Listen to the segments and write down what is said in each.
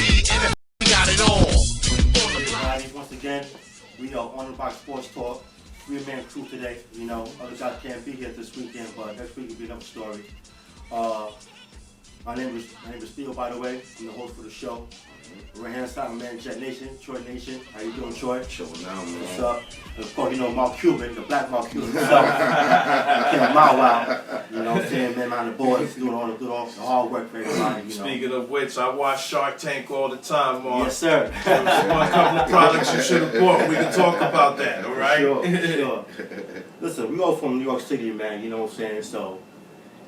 We got it all. Once again, we are on the box sports talk. 3-man crew today. You know, other guys can't be here this weekend, but next week will be another story. My name is Theo, by the way. I'm the host for the show. Right hand side, my man, Jet Nation, Troy Nation. How you doing, Troy? Chilling now, man. What's up? And of course, you know, Mark Cuban, the black Mark Cuban himself. Came a mile out. You know what I'm saying? Man, on the boards, doing all the hard work for everybody, you know. Speaking of which, I watch Shark Tank all the time, Mark. Yes, sir. A couple of products you should have bought. We can talk about that, all right? Sure. Listen, we all from New York City, man, you know what I'm saying? So,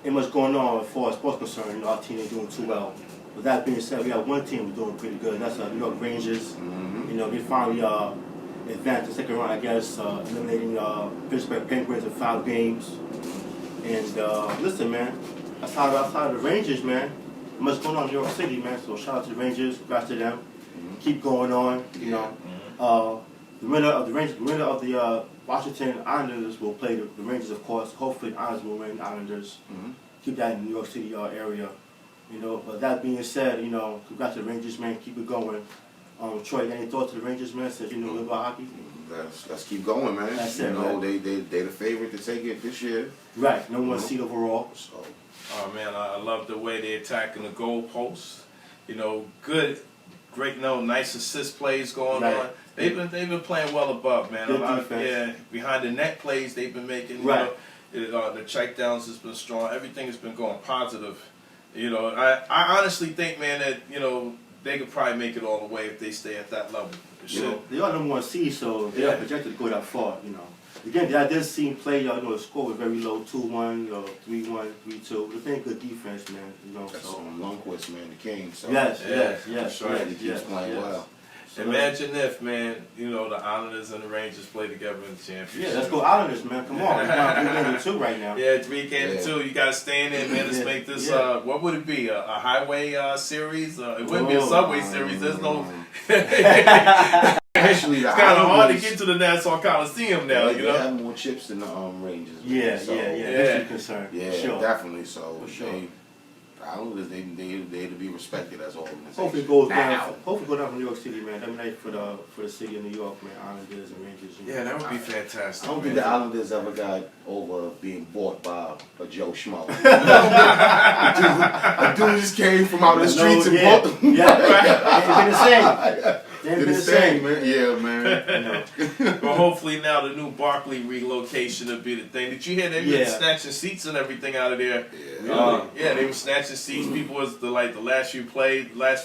ain't much going on as far as sports concerned. You know, our team ain't doing too well. With that being said, we have one team who's doing pretty good. That's New York Rangers. You know, they finally advanced the second round, I guess, eliminating Pittsburgh Penguins in 5 games. And listen, man, outside of the Rangers, man, much going on in New York City, man. So shout out to the Rangers, congrats to them. Keep going on, you know. The winner of the Washington Islanders will play the Rangers, of course. Hopefully, the Islanders will win the Islanders. Keep that in the New York City area. You know, but that being said, you know, congrats to the Rangers, man. Keep it going. Troy, any thoughts to the Rangers, man? Since you know a little about hockey. Let's keep going, man. That's it, you know, man. they the favorite to take it this year. Right, number 1 seed overall. So, Oh man, I love the way they're attacking the goalposts. You know, great, nice assist plays going on. They've been playing well above, man. Good a lot defense. of behind the net plays they've been making. Right. You know, the checkdowns has been strong. Everything has been going positive. You know, I honestly think, man, that you know they could probably make it all the way if they stay at that level. So they are number 1 seed, so they are projected to go that far. You know, again, I did see play. You know, the score was very low, 2-1, 3-1, 3-2. They're playing good defense, man. You know, that's so. on Lundqvist, man, the king. So Yes. Right. He keeps playing well. So imagine if, man, you know, the Islanders and the Rangers play together in the championship. Yeah, let's go Islanders, man. Come on, we're down 3-2 right now. Yeah, 3-2. You got to stay in there, man. Let's make this. What would it be? A highway series? It wouldn't be a subway series. There's no. Actually, it's kind of hard to get to the Nassau Coliseum now. You know, they have more chips than the Rangers. Yeah, so, That's a concern. Yeah, sure. definitely. So For sure. The Islanders, they to be respected as an organization. Hopefully it goes down. Hopefully go down from New York City, man. That'd be nice for the city of New York, man. Islanders and Rangers. You know. yeah, that would be fantastic. I don't think the Islanders ever got over being bought by a Joe Schmo. A dude just came from out of the streets and bought them. Yeah, ain't been the same. Ain't been the same, man. Yeah, man. Well, hopefully now the new Barclay relocation will be the thing. Did you hear they been snatching seats and everything out of there? Yeah, they were snatching seats. People was the last few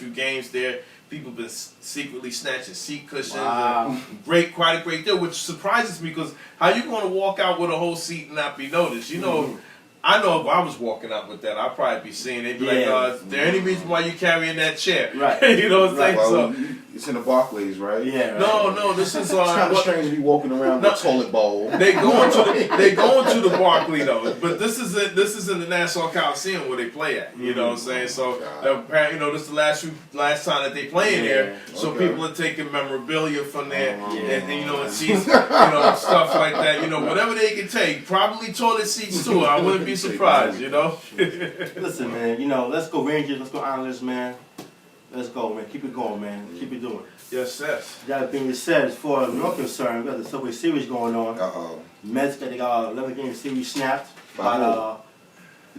games there. People been secretly snatching seat cushions. Wow. Quite a great deal, which surprises me because how you going to walk out with a whole seat and not be noticed? You know. I know if I was walking out with that, I'd probably be seeing. They'd be like, is there any reason why you carrying that chair? Right. You know what I'm saying? Well, So, it's in the Barclays, right? Yeah. Right. no, this is It's kind of strange to be walking around with a toilet bowl. They going to the Barclay though, but this is in the Nassau Coliseum where they play at. You know what I'm saying? So you know this is the last time that they playing there. So people are taking memorabilia from there, and you know and seats, you know stuff like that. You know whatever they can take, probably toilet seats too. I wouldn't be surprised. You know. Listen, man. You know, let's go Rangers. Let's go Islanders, man. Let's go, man. Keep it going, man. Keep it doing. Yes. That being said, as far as New concerned, we got the Subway Series going on. Mets got the 11-game series snapped by the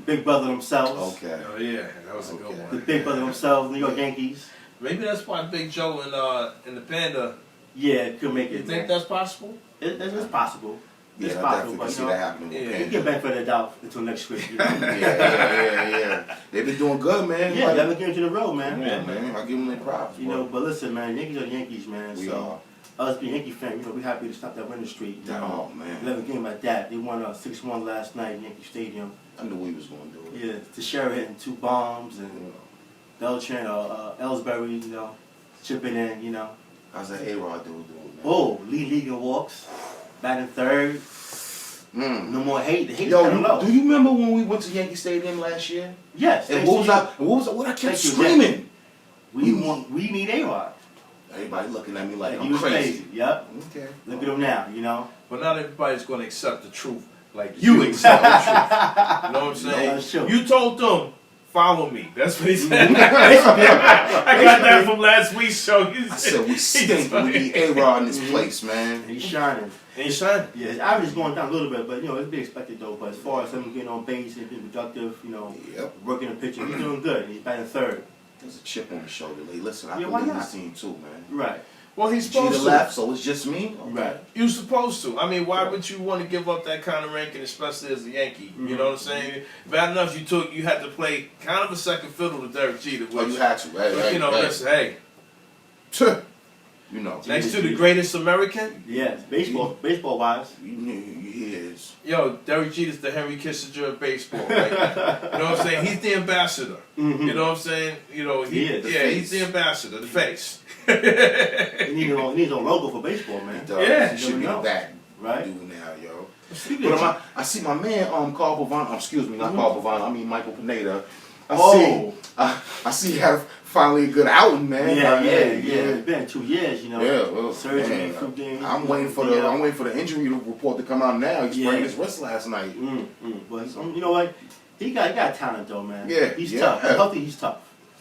big brother themselves. Okay. Oh yeah, that was a good one. The big brother themselves, New York Yankees. Maybe that's why Big Joe and the Panda. Yeah, could make it. You think that's possible? It's possible. Yeah, It's I possible, definitely but can see that happening with you Panda. get back for the doubt until next week. You know? Yeah. They've been doing good, man. Yeah, never get into the road, man. Yeah, man. I give them their props. You know, but listen, man, Yankees are Yankees, man. We so, are. Us being Yankee fans, you know, we happy to stop that winning streak. You know? Oh, man. 11 game like that. They won 6-1 last night in Yankee Stadium. I knew we was going to do it. Yeah, Teixeira hitting 2 bombs and Beltran, Ellsbury, you know, chipping in, you know. How's that A-Rod dude doing, man? Oh, lead in walks, batting third. No more hate. The hate's Yo, kind of low. do you remember when we went to Yankee Stadium last year? Yes. And what I kept Thank you, screaming? We need A-Rod. Everybody looking at me like He I'm was crazy. Yep. Okay. Look at him now, you know. But not everybody's going to accept the truth like you accept the truth. You know what I'm saying? No, that's true. You told them follow me. That's what he said. I got that from last week's show. I said we stink. We need A-Rod in this place, man. And he's shining. And he's shining. Yeah, his average is going down a little bit, but you know, it's be expected though. But as far as him getting on base and being productive, you know, working the pitcher, he's doing good. He's batting third. There's a chip on the shoulder. Like, listen, I Yeah, can why lead not? this team too, man. Right. Well, he's supposed Jeter to. left, so it's just me. Okay. Right. You're supposed to. I mean, why would you want to give up that kind of ranking, especially as a Yankee? You know what I'm saying? Bad enough you had to play kind of a second fiddle to Derek Jeter. Which, Oh, you had to, right? you know, listen, hey. You know. Next to the greatest American? Yes, baseball wise. He is. Yo, Derek Jeter's the Henry Kissinger of baseball, right? You know what I'm saying? He's the ambassador. You know what I'm saying? You know, he's the ambassador, the face. He needs a logo for baseball, man. He does. Yeah. He should be that right? dude now, yo. Speaking But of I see my man, Carl Pavano, excuse me, not Carl Pavano, I mean Michael Pineda. I see you have finally a good outing, man. yeah. It's been 2 years, you know. Yeah, well, surgery, man, few games. I'm waiting for the injury report to come out now. He sprained his wrist last night. But you know what? He got talent though, man. Yeah, He's yeah. tough. He's healthy. He's tough.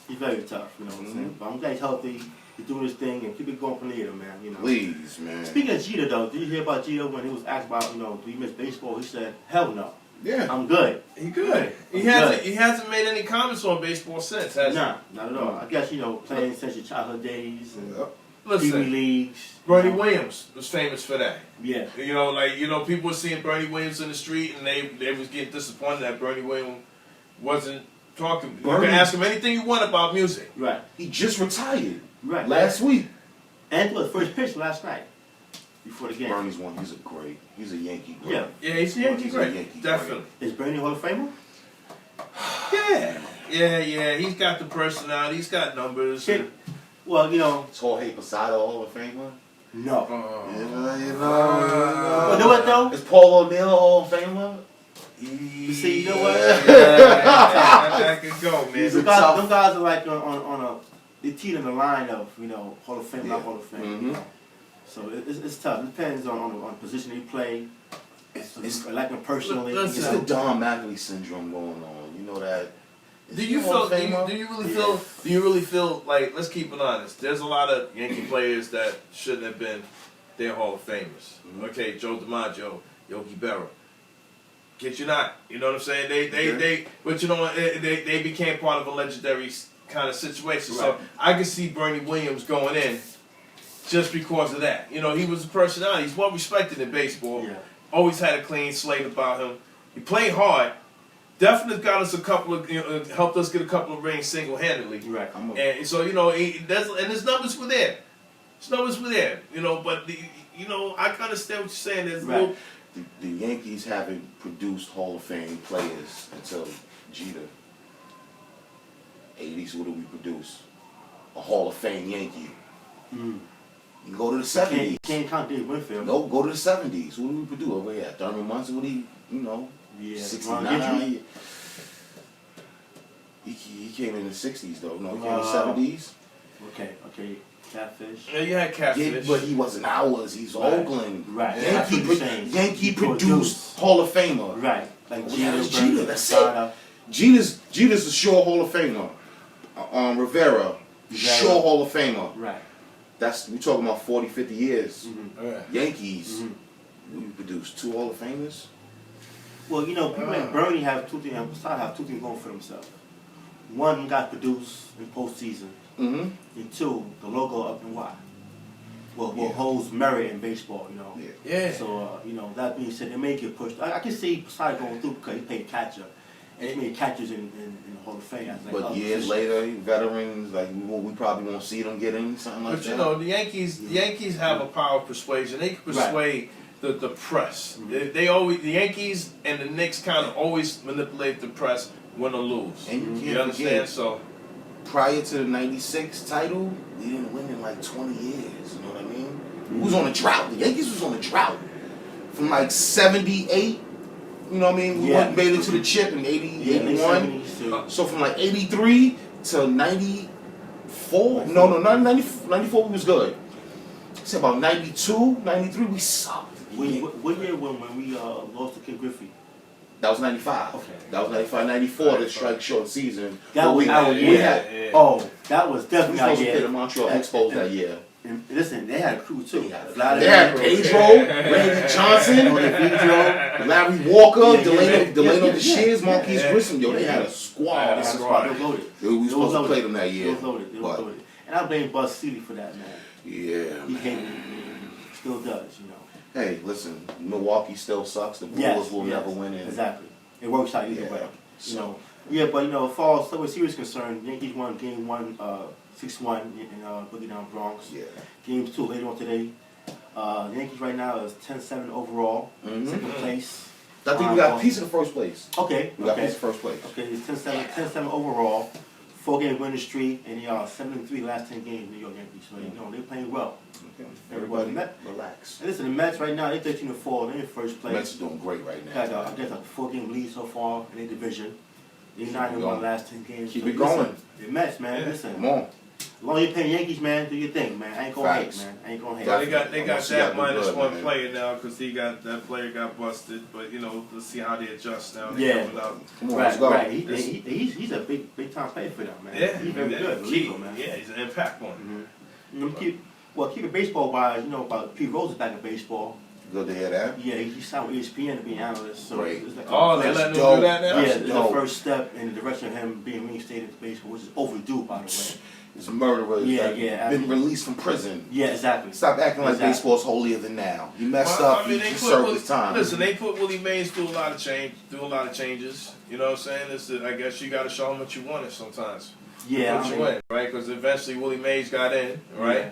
He's very tough. You know what I'm saying? But I'm glad he's healthy. He's doing his thing and keep it going from there, man. You know. Please, man. Speaking of Jeter though, did you hear about Jeter when he was asked about, you know, do you miss baseball? He said, hell no. Yeah. I'm good. He good. He hasn't made any comments on baseball since, has he? Nah, not at all. I guess, you know, playing since your childhood days and Listen, TV leagues. Bernie Williams was famous for that. Yeah. You know, people were seeing Bernie Williams in the street and they was getting disappointed that Bernie Williams wasn't talking. You can ask him anything you want about music. Right. He just retired. Right. Last week. And was first pitch last night. Before the game. Bernie's one. He's a Yankee great. Yeah. He's a Yankee He's a great. Yankee Definitely. Is Bernie Hall of Famer? Yeah. He's got the personality. He's got numbers. Yeah. Well, you know. Is Jorge Posada Hall of Famer? No. You know. Well, know what though? Is Paul O'Neill Hall of Famer? You see, you know what? That could go, man. Them guys are like on a, they teeter the line of, you know, Hall of Fame, not Hall of Fame. You know? So it's tough. It depends on the position they play. It's like them personally. It's the Don Mattingly syndrome going on. You know that. Do you really feel like, let's keep it honest, there's a lot of Yankee players that shouldn't have been their Hall of Famers. Okay, Joe DiMaggio, Yogi Berra. Kid you not. You know what I'm saying? But you know what, they became part of a legendary kind of situation. Right. So I could see Bernie Williams going in just because of that. You know, he was a personality. He's well respected in baseball. Yeah. Always had a clean slate about him. He played hard. Definitely got us a couple of, helped us get a couple of rings single-handedly. Right. And so, you know, and his numbers were there. His numbers were there. You know, but I can understand what you're saying. There's right. The Yankees haven't produced Hall of Fame players until Jeter. 80s, what do we produce? A Hall of Fame Yankee. You can go to the 70s. Can't count Dave Winfield. No, go to the 70s. What do we produce over here? Thurman Munson, 69. He came in the 60s though. No, he came in the 70s. Okay. Catfish. Yeah, you had Catfish. Yeah, but he wasn't ours. He's Oakland. Right. Yankee produced Hall of Famer. Right. Like Jeter. That's it. Jeter's a sure Hall of Famer. Rivera, sure Hall of Famer. Right. We're talking about 40, 50 years. Right. Yankees. We produced 2 Hall of Famers. Well, you know, people like Bernie have two things. Posada have 2 things going for themselves. One, got produced in postseason. And 2, the logo up in Y. Well, holds merit in baseball, you know. Yeah. So, you know, that being said, it may get pushed. I can see Posada going through because he played catcher. And he made catchers in the Hall of Fame. But years later, veterans, like we probably won't see them get in, something like that. But you know, the Yankees have a power of persuasion. They can persuade the press. The Yankees and the Knicks kind of always manipulate the press, win or lose. And you understand? So prior to the '96 title, we didn't win in like 20 years. You know what I mean? We was on a drought. The Yankees was on a drought from like '78. You know what I mean? We made it to the chip in 81. So from like 83 to 94. No, not 94 we was good. It's about 92, 93 we sucked. What year when we lost to Ken Griffey? That was 95. Okay. That was 95, 94, the strike short season. That But was our we year. had, Oh, that was we definitely our supposed to play the year. Montreal Expos that year. And listen, they had a crew too. They had Pedro, Randy Johnson, Larry Walker, Delano DeShiers, Marquise Grissom. Yo, they had a squad. They was loaded. We supposed to play them that year. They was loaded. And I blame Buzz Seeley for that, man. Yeah. He hated it. Still does, you know. Hey, listen, Milwaukee still sucks. The Brewers will never win in. Exactly. It works out either way. You know. Yeah, but you know, as far as Subway Series concerned, Yankees won game 1, 6-1 in Boogie Down Bronx. Yeah. Game 2 later on today. The Yankees right now is 10-7 overall, second place. I think we got a piece of the first place. Okay. We got a piece of first place. Okay, it's 10-7 overall. 4-game winning streak, and they are 7-3 last 10 games. New York Yankees, so you know they're playing well. Okay. Everybody, Mets, relax. and listen, the Mets right now they're 13-4. They're in first place. Mets are doing great right now. Got I guess a 4-game lead so far in their division. They're 9-1 last 10 games. Keep so it going. The Mets, man. Listen, Come on. as long as you're playing Yankees, man, do your thing, man. I ain't gonna hate, man. I ain't gonna hate. Well, they got that -1 man. player now because that player got busted. But you know, let's see how they adjust now. Yeah. Come on, let's go. Right. He's a big time player for them, man. Yeah, He's very good. Legal, man. Yeah, he's an impact one. Keep it baseball wise, you know, about Pete Rose is back in baseball. Good to hear that. Yeah, he signed with ESPN to be an analyst. So Great. it's like Oh, they letting him do that now? yeah, it's the first step in the direction of him being reinstated to baseball, which is overdue, by the way. He's a murderer. Yeah. Been released from prison. Yeah, exactly. Stop acting like Exactly. baseball's holier than now. You messed Well, up. I mean, he they served put his time. Listen, they put Willie Mays through a lot of changes. You know what I'm saying? I guess you got to show him what you wanted sometimes. Yeah, Put you in, right? Because eventually Willie Mays got in, right? Yeah.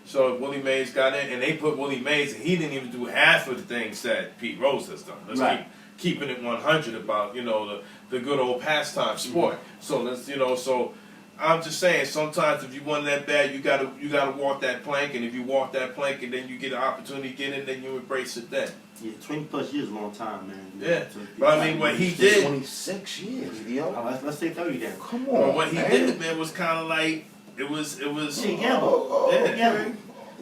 So Willie Mays got in, and they put Willie Mays, and he didn't even do half of the things that Pete Rose has done. Let's keeping it 100 about the good old pastime sport. So so I'm just saying, sometimes if you want that bad, you gotta walk that plank, and if you walk that plank, and then you get an opportunity to get in, then you embrace it then. Yeah, 20+ years is a long time, man. Yeah, but I mean, what he did, 26 years, yo. Let's say 30 then. Come well, on, what he man. did, man, was kind of like it was. Yeah, gamble. Yeah. Gamble.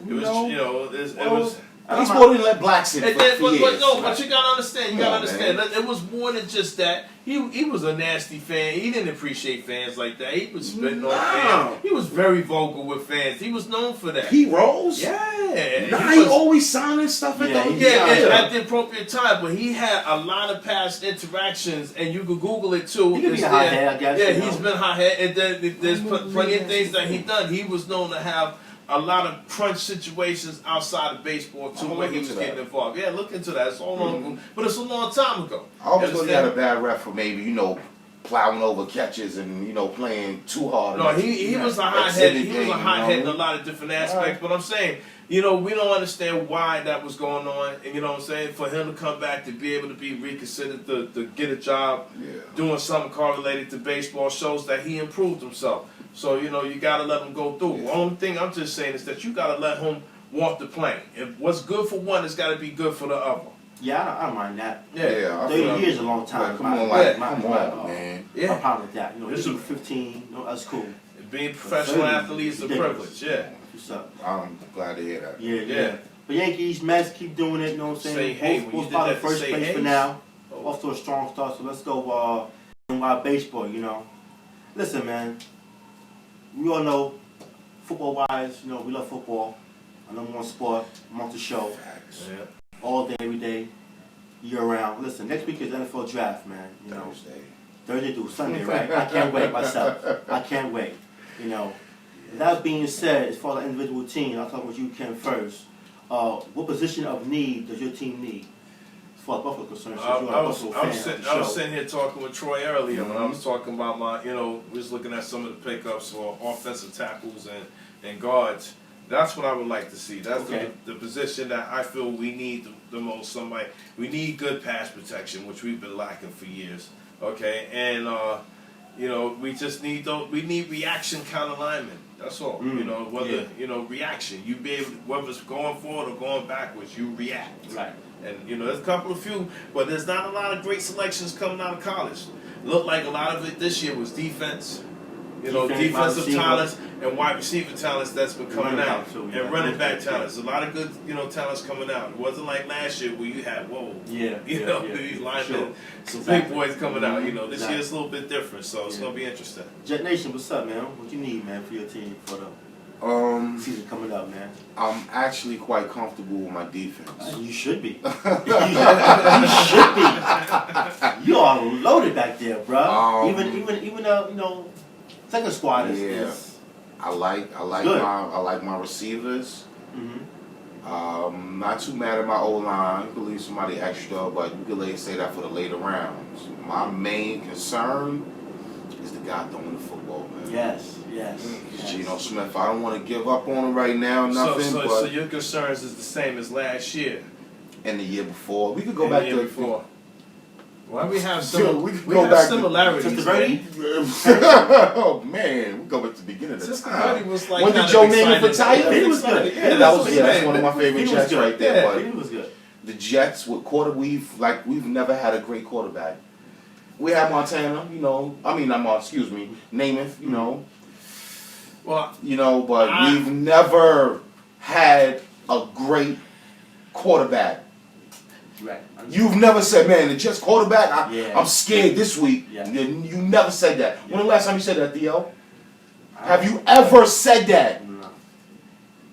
It was, it was. Baseball didn't let blacks in for years. But you gotta understand. You gotta understand. It was more than just that. He was a nasty fan. He didn't appreciate fans like that. He was spitting on fans. He was very vocal with fans. He was known for that. Pete Rose? Yeah. He always signing stuff at at the appropriate time. But he had a lot of past interactions, and you could Google it too. He could be a hothead, I guess. Yeah, he's been hothead, and then there's plenty of things that he done. He was known to have a lot of crunch situations outside of baseball too, where he was getting involved. Yeah, look into that. It's all long, but it's a long time ago. I always thought he had a bad rep for maybe plowing over catches and playing too hard. No, he was a hothead. He was a hothead in a lot of different aspects. But I'm saying, we don't understand why that was going on, and you know what I'm saying. For him to come back to be able to be reconsidered to get a job, doing something correlated to baseball shows that he improved himself. So, you got to let him go through. The only thing I'm just saying is that you got to let him walk the plank. If what's good for one, it's got to be good for the other. Yeah, I don't mind that. Yeah, 30 years is a long time. Come on, man. Yeah. I'm proud of that. This is 15. That's cool. Being a professional athlete is a privilege. Yeah. What's up? I'm glad to hear that. Yeah. But Yankees, Mets keep doing it. You know what I'm saying? Say hey. When you did that, first say place hey. for now. Off to a strong start. So let's go. Baseball. Listen, man. We all know, football-wise, we love football. Our #1 sport, amongst the show. Yeah. All day, every day, year-round. Listen, next week is NFL draft, man. Thursday through Sunday, right? I can't wait myself. I can't wait. That being said, as far as the individual team, I'll talk with you, Ken, first. What position of need does your team need? As far as Buffalo concerned, since you're a Buffalo fan. I was sitting here talking with Troy earlier when I was talking about we was looking at some of the pickups for offensive tackles and guards. That's what I would like to see. That's the position that I feel we need the most. Somebody, we need good pass protection, which we've been lacking for years. Okay, and we just need we need reaction kind of linemen. That's all. Reaction. You be able, whether it's going forward or going backwards, you react. Right. And there's a couple of few, but there's not a lot of great selections coming out of college. Looked like a lot of it this year was defense. You know, Defense, wide defensive receiver. talents and wide receiver talents that's been coming Running out, back, too, and yeah. running back talents. A lot of good, talents coming out. It wasn't like last year where you had these linemen, Sure. some Exactly. big boys coming out. You know, this Exactly. year's a little bit different, so it's Yeah. gonna be interesting. Jet Nation, what's up, man? What you need, man, for your team for the season coming up, man? I'm actually quite comfortable with my defense. You should be. You should be. You are loaded back there, bro. Even second squad is I like good. my receivers. Mhm. Not too mad at my O-line. You could leave somebody extra, but you could say that for the later rounds. My main concern is the guy throwing the football, man. Yes. Geno Smith. I don't want to give up on him right now, nothing. So but your concerns is the same as last year. and the year before, we could go And back the year to before. Well, we have we could we go have back similarities. Sister Birdie? Oh man, we go back to the beginning of the Sister time. Birdie was like When did kind Joe of Namath excited. retire? He was good. Yeah, That's one of my favorite He was Jets good. right there. Yeah. But He was good. the Jets with we've never had a great quarterback. We had Montana, excuse me, Namath, Well, but we've never had a great quarterback. Right. You've never said, man, the Jets quarterback, Yeah. I'm scared this week. Yeah. You never said that. When the last time you said that, Theo? I- Have you ever said that? No.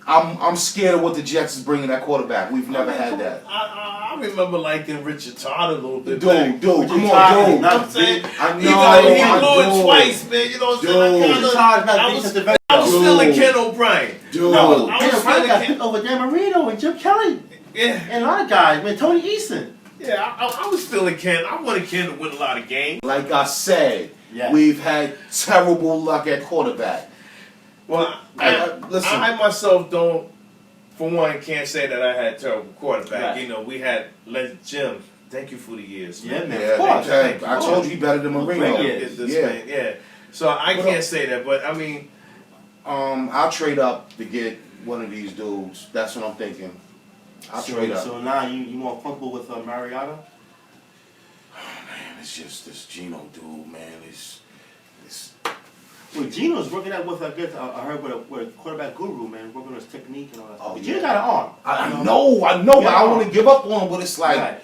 I'm scared of what the Jets is bringing that quarterback. We've never had that. I remember liking Richard Todd a little bit. Dude, back. come Todd on, is dude. not I'm saying, I he know, blew it twice, man. You know what I'm saying? Dude. Richard Todd's not I was defensive end. I was feeling Dude. Ken O'Brien. Dude. No, I Ken was O'Brien got feeling picked over Dan Marino and Jim Kelly Yeah, and a lot of guys, man. Tony Eason. yeah. I was feeling Ken. I wanted Ken to win a lot of games. Like I said, Yeah. we've had terrible luck at quarterback. Well, listen. I myself don't. For one, can't say that I had a terrible quarterback. Right. We had Jim. Thank you for the years. Yeah, man. Yeah, Of course. I told you he better than Marino. Great Get this Yeah. man. Yeah. So I can't say that, but I mean, I'll trade up to get one of these dudes. That's what I'm thinking. I'll trade up. So now you more comfortable with Mariota? Man, it's just this Geno dude, man. It's Well, Geno's working out with, I heard, with a quarterback guru, man, working on his technique and all that stuff. Oh, But Geno yeah. got an arm. I know, but I don't want to give up on him. But it's like, Right.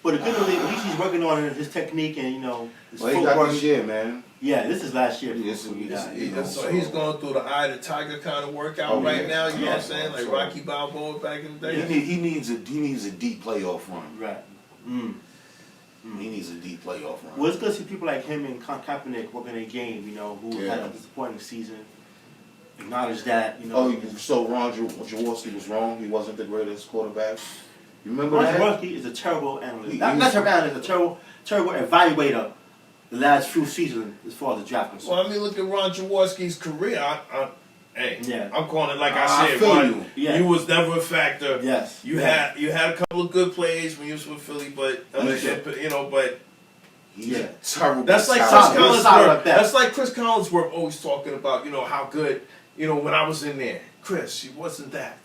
But the good news is, at least he's working on his technique and, his well, he got footwork. this year, man. Yeah, this is last year. Yes, before he yes, died. yes. so he's going through the eye of the tiger kind of workout Oh, right yeah. now. You know what I'm saying? Yeah. Like So- Rocky Balboa back in the day. He needs a deep playoff run. Right. He needs a deep playoff run. Well, it's good to see people like him and Kaepernick working a game, who Yeah. had a disappointing season. Acknowledge that, Oh, so Ron Jaworski was wrong. He wasn't the greatest quarterback. You remember Ron that? Jaworski is a terrible analyst. He- Not he's- terrible analyst, a terrible evaluator the last few seasons as far as the draft goes. Well, I mean, look at Ron Jaworski's career. Yeah. I'm calling it like I I said. feel Ron, you. Yeah. you was never a factor. Yes. You Yeah. had a couple of good plays when you was with Philly, but but He's a terrible. that's like Chris Solid. talent. Solid like Collinsworth. that. That's like Chris Collinsworth always talking about how good when I was in there. Chris, you wasn't that.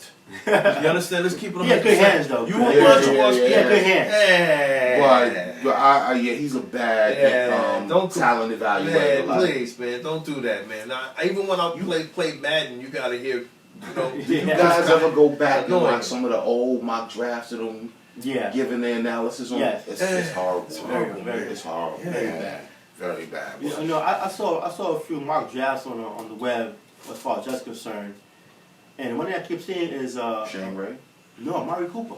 You understand? Let's keep it on. He had good hands, though. You Chris. were Yeah, Ron yeah, Jaworski. He had good hands. Yeah. But he's a bad Don't talent evaluator. Man, Like, please, man, don't do that, man. Even when I play Madden, you gotta hear, Did you guys ever go back and Annoying. watch some of the old mock drafts of them Yeah. giving their analysis on? Yes. It's horrible. It's horrible, man. very- It's horrible. Yeah. Very bad. Very bad. I saw a few mock drafts on the web as far as that's concerned, and one thing I keep seeing is Shane Ray. no, Amari Cooper.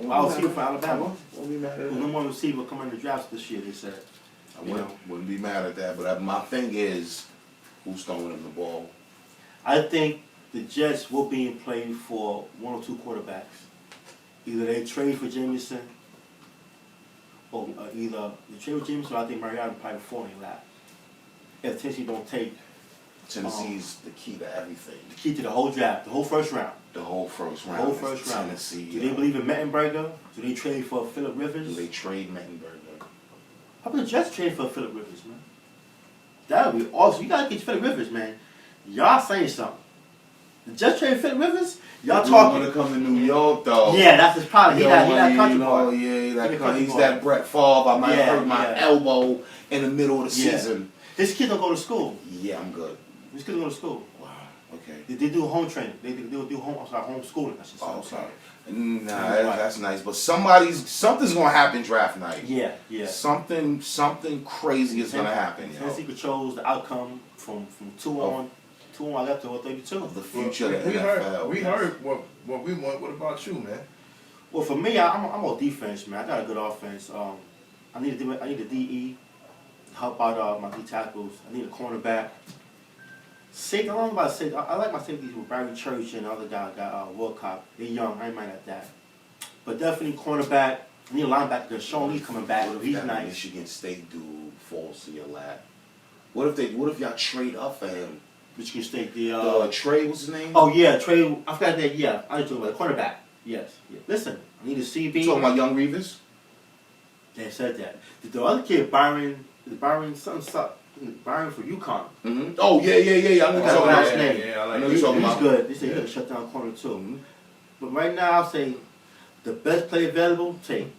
I was here for Alabama. Won't be mad at There's that. no more receiver coming in the drafts this year. They said. I wouldn't be mad at that. But my thing is, who's throwing him the ball? I think the Jets will be in play for one or two quarterbacks. Either they trade for Jameson, or either they trade with Jameson, or I think Mariota probably falling in lap. If Tennessee don't take Tennessee's the key to everything. the key to the whole draft, the whole first round. The whole first The round. whole is first round. Tennessee. Do they believe in Mettenberger? Do they trade for Phillip Rivers? Do they trade Mettenberger? How about the Jets trade for Phillip Rivers, man? That would be awesome. You gotta get Phillip Rivers, man. Y'all saying something. The Jets trade Phillip Rivers? Y'all You talking. want to come to New York though? Yeah, that's his problem. He's not country boy. Yeah, He the country he's boy. that Brett Favre. I might Yeah, hurt my yeah. elbow in the middle of the Yeah. season. His kids don't go to school. Yeah, I'm good. His kids don't go to school. Wow. Okay. They do home training. They do homeschooling. I should say. Oh, okay. Nah, that's nice. But something's gonna happen draft night. Yeah, yeah. Something crazy is gonna happen. Tennessee controls the outcome from 2 on. 2 on. I got to 32 Of the future of the We NFL. heard what we want. What about you, man? Well, for me, I'm on defense, man. I got a good offense. I need a DE to help out my D tackles. I need a cornerback. Safety, I don't know about safety. I like my safeties with Barry Church and the other guy got Wilcox. They're young. I ain't mind at that. But definitely cornerback. I need a linebacker because Sean Lee's coming back. What if He's that nice. Michigan State dude falls to your lap? What if y'all trade up for him? Michigan State, Trey, what's his name? Oh yeah, Trey. I forgot that. Yeah, I need to talk about the cornerback. Yes. Yeah. Listen, I need a CB. You talking about Young Revis? They said that. The other kid, Byron something. Byron for UConn. Mm-hmm. Oh yeah. I know That's you're last talking about. name. Yeah, I like know it. you're talking He's about. good. They say he could shut down corner too. Mm-hmm. But right now, I'll say the best player available, take.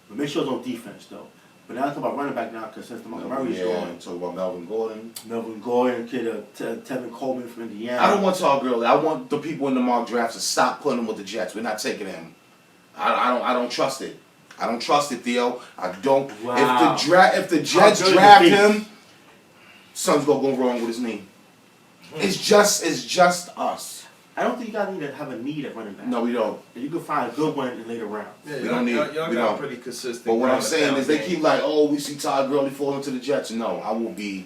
But make sure it's on defense though. But now I'm talking about running back now because since the Montgomery's gone. Talk about Melvin Gordon. Melvin Gordon, kid, Tevin Coleman from Indiana. I don't want Todd Gurley. I want the people in the mock drafts to stop putting him with the Jets. We're not taking him. I don't trust it. I don't trust it, Theo. I don't. Wow. If the Jets draft him, something's gonna go wrong with his knee. It's just us. I don't think you guys need to have a need at running back. No, we don't. You can find a good one in later rounds. Yeah, We don't need- y'all we got don't. pretty consistent. But what I'm ground saying and is they pound keep like, oh, we see Todd Gurley falling to the Jets. No, I will be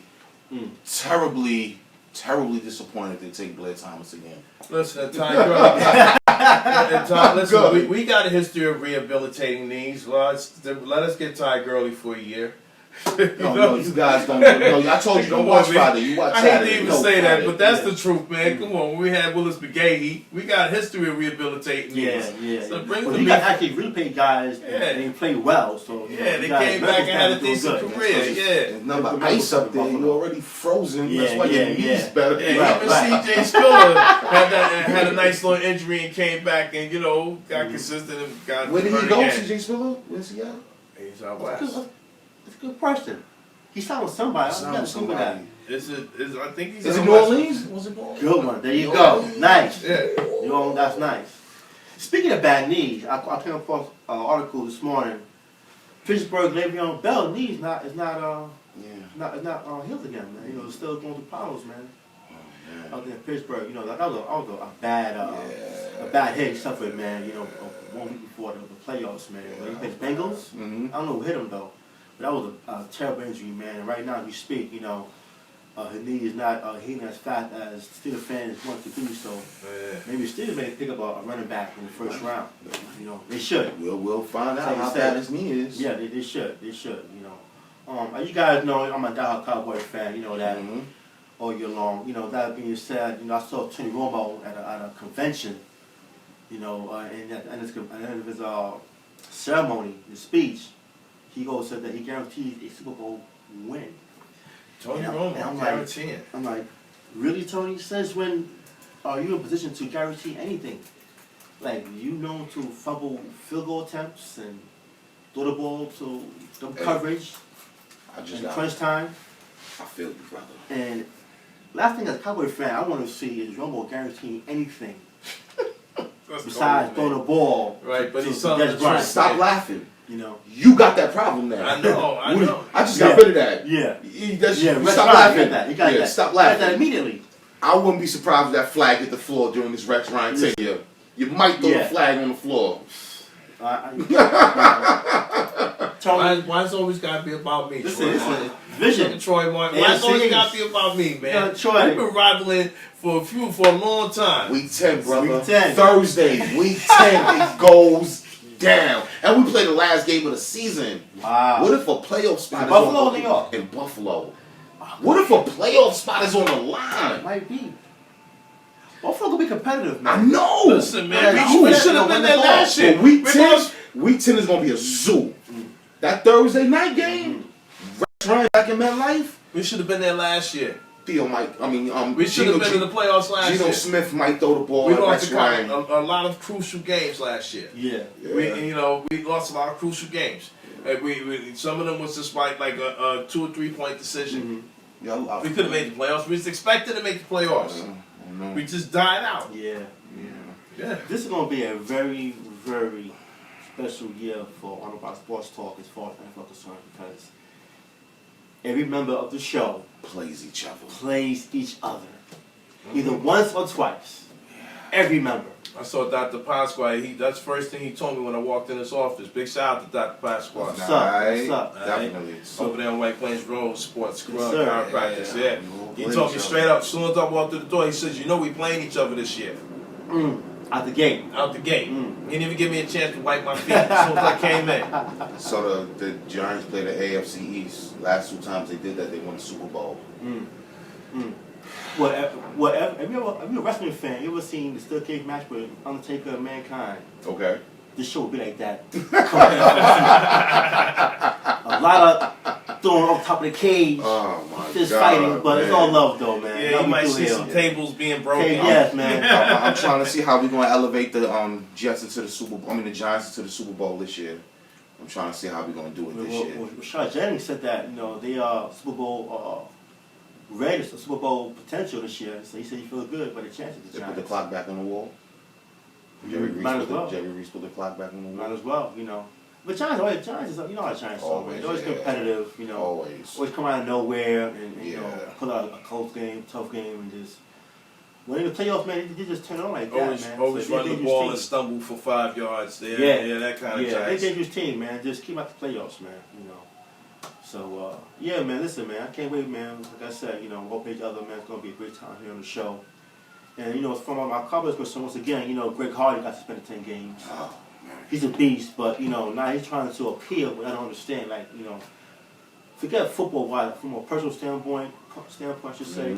terribly disappointed if they take Blair Thomas again. game. Listen, Ty Gurley. Listen, we got a history of rehabilitating knees. Well, let us get Ty Gurley for a year. No, you guys don't. No, I told you don't watch Friday. You watch I Saturday. hate to even No, say that, Friday. but that's the truth, man. Come on, when we had Willis McGahee, we got a history of rehabilitating knees. Yeah. So bring Well, the you got actually really paid guys and they played well. So Yeah, they came back and had a decent career. Yeah. There's nothing ice up there. You're already frozen. That's Yeah, why your yeah, knees yeah. better. Yeah, even C.J. Spiller had a nice little injury and came back and got consistent and got. Where did he hurt go, again. C.J. Spiller? Where's he at? He's out west. That's a good question. He signed with somebody. I got to Google that. I think he's Is out it New west. Orleans? Was it New Orleans? Good one. There you New go. Orleans. Nice. Yeah. That's nice. Speaking of bad knees, I came across an article this morning. Pittsburgh Le'Veon Bell knee is not healed again, man. It's still going through problems, man. Out there in Pittsburgh, that was a bad hit he suffered, man. 1 week before the playoffs, man. When he played Bengals, I don't know who hit him though, but that was a terrible injury, man. And right now, as we speak, his knee is not healing as fast as Steelers fans want to do. So maybe Steelers may pick up a running back in the first round. They should. We'll find out Like how you bad said. his knee is. Yeah, they should. As you guys know, I'm a diehard Cowboy fan. You know that all year long. That being said, I saw Tony Romo at a convention. And at the end of his ceremony, his speech, he said that he guarantees a Super Bowl win. Tony And Romo, I'm guaranteeing. I'm like, really, Tony? Since when are you in a position to guarantee anything? Like, to fumble field goal attempts and throw the ball to dumb coverage and crunch time. I feel you, brother. And last thing as a Cowboy fan, I want to see is Romo guaranteeing anything besides throwing the ball. Right, but to he's Des telling the Bryant. truth. Stop laughing. You You got that problem now. I know. I just got rid of that. Yeah. Stop laughing. He got that. Stop He got that laughing. immediately. I wouldn't be surprised if that flag hit the floor during this Rex Ryan tenure. You might throw the flag on the floor. Tony, Why's it always got to be about me? listen, vision. Troy Martin. Why's it always got to be about me, man? Troy. We've been rivaling for a long time. Week 10, brother. Week 10. Thursday, week 10, it goes down. And we play the last game of the season. Wow. What if a playoff spot is Buffalo on or New York? In Buffalo. What if a playoff spot is on the line? Might be. Buffalo will be competitive, I man. know. Listen, man, Yeah, we should have been there last year. But week 10 is going to be a zoo. That Thursday night game, Rex Ryan back in MetLife, We should have been there last year. Theo might, We should have been in the playoffs last Geno year. Smith might throw the ball We at lost Rex Ryan. a lot of crucial games last year. Yeah. We lost a lot of crucial games. And we some of them was just like a 2 or 3 point decision. Yeah, We could have made the playoffs. We was expected to make the playoffs. We just died out. Yeah. Yeah. This is going to be a very, very special year for one of our sports talk as far as NFL concerned, because every member of the show plays each other. Either once or twice. Every member. I saw Dr. Pasqua. That's the first thing he told me when I walked in his office. Big shout out to Dr. Pasqua. What's up? Definitely. Over there on White Plains Road, sports Yes, chiropractic. Yeah. He told me straight up, as soon as I walked through the door, he says, "You know we playing each other this year." Out the gate. Out the gate. He didn't even give me a chance to wipe my feet as soon as I came in. So the Giants played the AFC East. Last 2 times they did that, they won the Super Bowl. Well, if you're a wrestling fan, you ever seen the Steel Cage match with Undertaker and Mankind? Okay. This show will be like that. A lot of throwing off top of the cage, just fighting, but it's all love though, man. Yeah, you might see some tables being broken. Yes, man. I'm trying to see how we're going to elevate the Jets into the Super Bowl. I mean, the Giants into the Super Bowl this year. I'm trying to see how we're going to do it this year. Rashad Jennings said that they are Super Bowl ready, Super Bowl potential this year. So he said he feels good about the chances. They put the clock back on the wall. Jerry Reese put the clock back on the wall. Might as well, But Giants, how the Giants are, Always, they're always competitive, Always. Always come out of nowhere and pull out a close game, tough game, and just when in the playoffs, man, they just turn on like that, man. Always run the ball and stumble for 5 yards. Yeah, that kind of Giants. They're a dangerous team, man. Just keep out the playoffs, man. So yeah, man. Listen, man, I can't wait, man. Like I said, hope each other, man. It's gonna be a great time here on the show. And from my Cowboys concern, once again, Greg Hardy got suspended 10 games. Oh, man. He's a beast, but now he's trying to appeal. But I don't understand, forget football-wise, from a personal standpoint, I should say.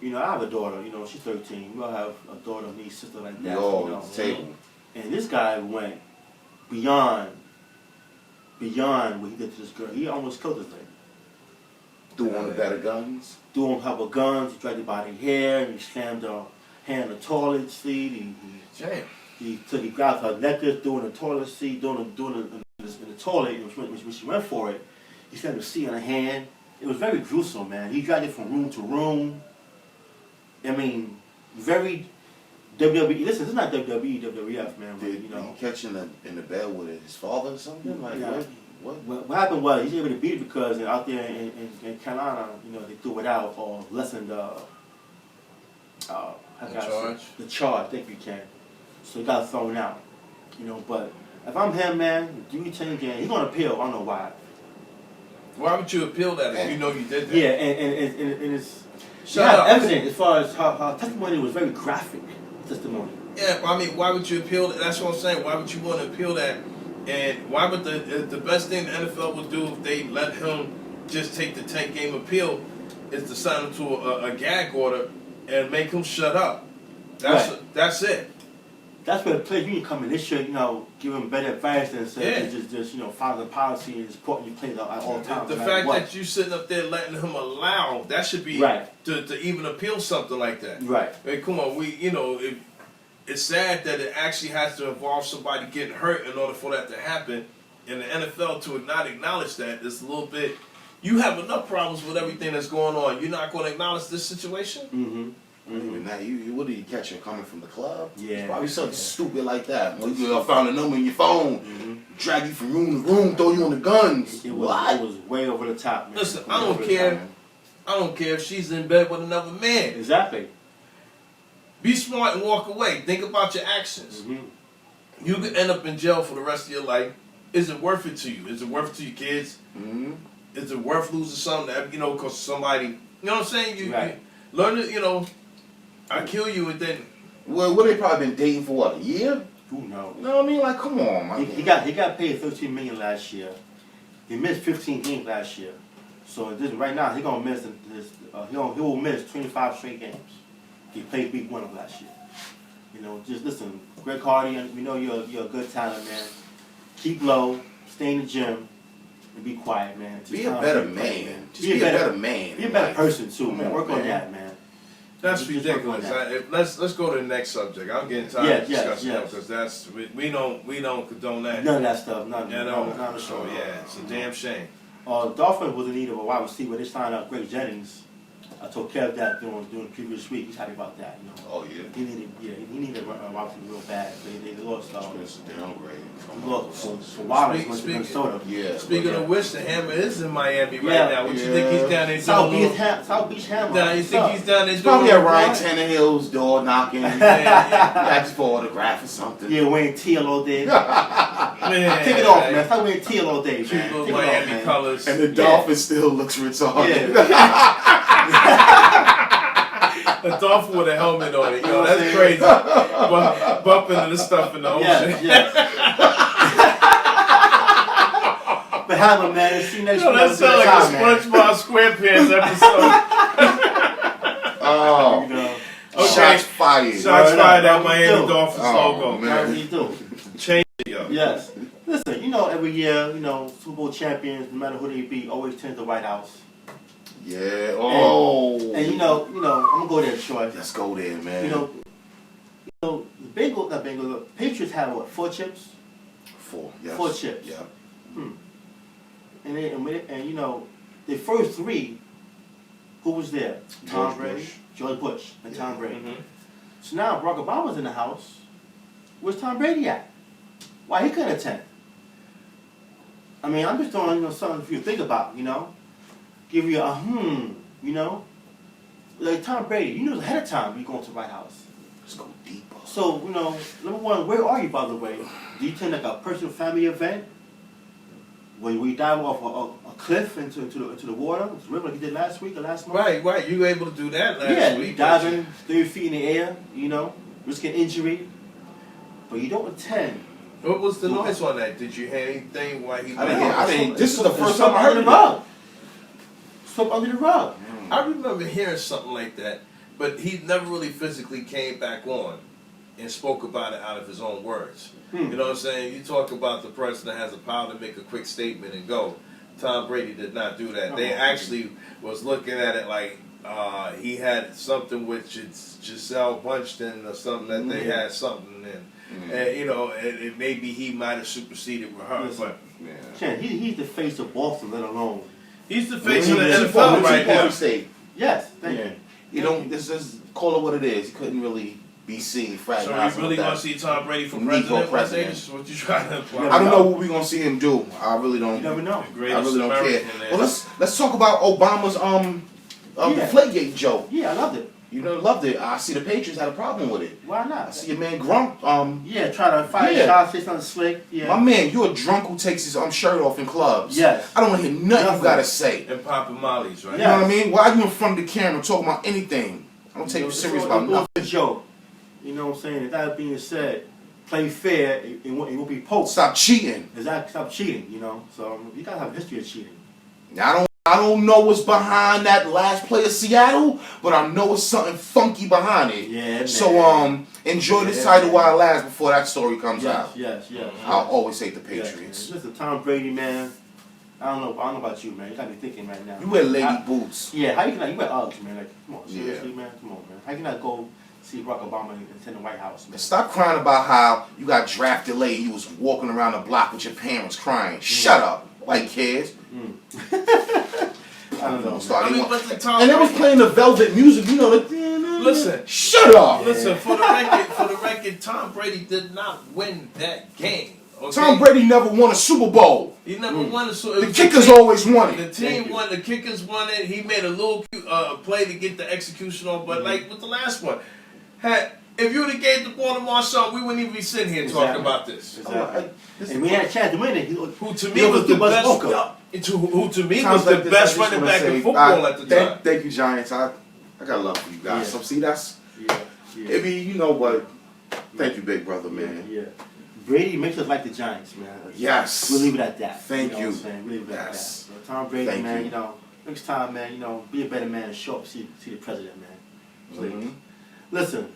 I have a daughter. She's 13. We all have a daughter, niece, sister like that. Table. And this guy went beyond what he did to this girl. He almost killed this lady. Threw on a bed of guns. Threw on top of guns. He dragged her by the hair. And he slammed her hand in the toilet seat. He grabbed her necklace, threw in the toilet seat, doing it in the toilet. And when she went for it, he slammed the seat on her hand. It was very gruesome, man. He dragged it from room to room. I mean, very WWE. Listen, this is not WWE, WWF, man. Did he catch in the bed with his father or something? What happened was he's able to beat it because out there in Carolina, they threw it out or lessened the charge. Think you can. So he got thrown out. But if I'm him, man, give me 10 games. He's gonna appeal. I don't know why. Why would you appeal that if you know you did that? Yeah, and it's evidence as far as how testimony was very graphic testimony. Yeah, I mean, why would you appeal that? That's what I'm saying. Why would you want to appeal that? And why would the best thing the NFL would do if they let him just take the 10-game appeal is to sign him to a gag order and make him shut up. That's it. That's where the players union come in. They should, give him better advice than say just follow the policy and supporting your players at all times. The fact that you sitting up there letting him allow, that should be to even appeal something like that. Right. Hey, come on, it's sad that it actually has to involve somebody getting hurt in order for that to happen. And the NFL to not acknowledge that is a little bit. You have enough problems with everything that's going on. You're not going to acknowledge this situation. What did you catch him coming from the club? Yeah. It's probably something stupid like that. You found a number in your phone, drag you from room to room, throw you on the guns. It was way over the top, man. Listen, I don't care. I don't care if she's in bed with another man. Exactly. Be smart and walk away. Think about your actions. You could end up in jail for the rest of your life. Is it worth it to you? Is it worth it to your kids? Is it worth losing something that, because somebody, you know what I'm saying? You learn it, I kill you and then. Well, they probably been dating for what, a year? Who knows? You know what I mean? Like, come on, man. He got paid $13 million last year. He missed 15 games last year. So right now he gonna miss he will miss 25 straight games. He played week 1 of last year. Just listen, Greg Hardy, we know you're a good talent, man. Keep low, stay in the gym, and be quiet, man. Be a better man. Just be a better man. Be a better person too, man. Work on that, man. That's ridiculous. Let's go to the next subject. I'm getting tired of discussing that because we don't condone that. None of that stuff. None. So yeah, it's a damn shame. Dolphins was in need of a wide receiver. They signed up Greg Jennings. I told Kev that during the previous week. He's happy about that. You know. Oh yeah. He needed a wide receiver real bad. They lost. It's a downgrade. He lost for Wallace went to Minnesota. Yeah. Speaking of which, the Hammer is in Miami right Yeah. now. What you think he's down there South doing? Beach Hammer. Nah, you think he's down there doing? Probably at Ryan what? Tannehill's door knocking. Yeah. Ask for autograph or something. Yeah, wearing teal all day. Man, Take it off, man. Stop wearing teal all day, man. Cute Take little it off, Miami man. colors. And the Dolphins still looks retarded. A dolphin with a helmet on it, yo, that's crazy. Bump into the stuff in the ocean. Yes. But Hammer, man, see you next Yo, week. that sounds like a SpongeBob SquarePants episode. Oh, You know, Okay. shots fired. Shots fired at What we Miami do? Dolphins Oh, logo. man. how do you do? Change it, yo. Yes. Listen, you know, every year, you know, Super Bowl champions, no matter who they be, always tend to the White House. Yeah. Oh. And you know, I'm gonna go there short. Let's go there, man. You know, the the Patriots have what, 4 chips? 4. Yes. 4 chips. Yeah. And you know, the first 3, who was there? Tom George Brady, Bush. George Bush, and Yeah. Tom Brady. Mhm. So now Barack Obama's in the house. Where's Tom Brady at? Why he couldn't attend? I mean, I'm just throwing something for you to think about. You know, give you a You know, like Tom Brady. You know ahead of time you going to the White House. Let's go deeper. So you know, number one, where are you, by the way? Do you attend like a personal family event? Where we dive off a cliff into the water, the river like you did last week or last month? Right. You were able to do that last Yeah, week. you diving 30 feet in the air, you know, risking injury, but you don't attend. What was the noise on that? Did you hear anything while he I didn't. This is the It's first time I heard under of the it. rug. Swept under the rug. I remember hearing something like that, but he never really physically came back on and spoke about it out of his own words. You know what I'm saying? You talk about the person that has the power to make a quick statement and go. Tom Brady did not do that. They actually was looking at it like he had something with Giselle Bundchen or something that they had something in. And you know, and maybe he might have superseded with her. Listen. But Ken, he's the face of Boston, let alone. he's the face of the Chief NFL right now. Party State. Yes, thank Yeah. you. You don't. This is call it what it is. He couldn't really be seen. So you really gonna see Tom Brady for Negro president? president. This is what you trying to imply? I don't know what we're gonna see him do. I really don't. You never know. The I greatest really don't care. American there. Well, let's talk about Obama's Deflategate joke. Yeah, I loved it. You know, loved it. I see the Patriots had a problem with it. Why I not? see your man Grump. Yeah, try to fire Yeah. shots, say something slick. Yeah. My man, you a drunk who takes his shirt off in clubs. Yes. I don't want to hear nothing Nothing. you gotta say. And Papa Molly's, right? You know what I mean? Why are you in front of the camera talking about anything? I don't take you It's serious all- about it's all nothing. a joke. You know what I'm saying? With that being said, play fair. It won't be poked. Stop cheating. Exactly. Stop cheating. You know. So you gotta have a history of cheating. Now, I don't know what's behind that last play of Seattle, but I know it's something funky behind it. Yeah, man. So enjoy this title while it lasts before that story comes out. Yes. I'll always take the Yes, Patriots. man. Listen, Tom Brady, man. I don't know about you, man. You gotta be thinking right now. You wear lady boots. Yeah, how you can you wear Uggs, man? Like, come on, Yeah. seriously, man. Come on, man. How you not go see Barack Obama and attend the White House, man? Stop crying about how you got drafted late. You was walking around the block with your parents crying. Shut up, white kids. I don't know. Don't start I mean, anymore. but the Tom And they was Brady- playing the Velvet music. You know the. Listen. Shut up. Listen, for the record, Tom Brady did not win that game. Okay? Tom Brady never won a Super Bowl. He never won a Super Bowl. The kickers always won The it. team won. The kickers won it. He made a little play to get the execution on, but like with the last one, if you would have gave the ball to Marshall, we wouldn't even be sitting here talking about this. Exactly. And we had a chance to win it. Who to me was the best. Who to me was Times the like this, I best just running wanna back say, in football at the time. Thank you, Giants. I got love for you guys. Yeah. So see, that's Yeah. it. Be you know what? Thank you, big brother, man. Yeah. Brady makes us like the Giants, man. Yes. We'll leave it at that. Thank know you. what I'm saying? We'll leave it at that. Yes. So Tom Brady, Thank man, you. you know, next time, man, you know, be a better man and show up, see the president, man. Please. Mhm. Listen,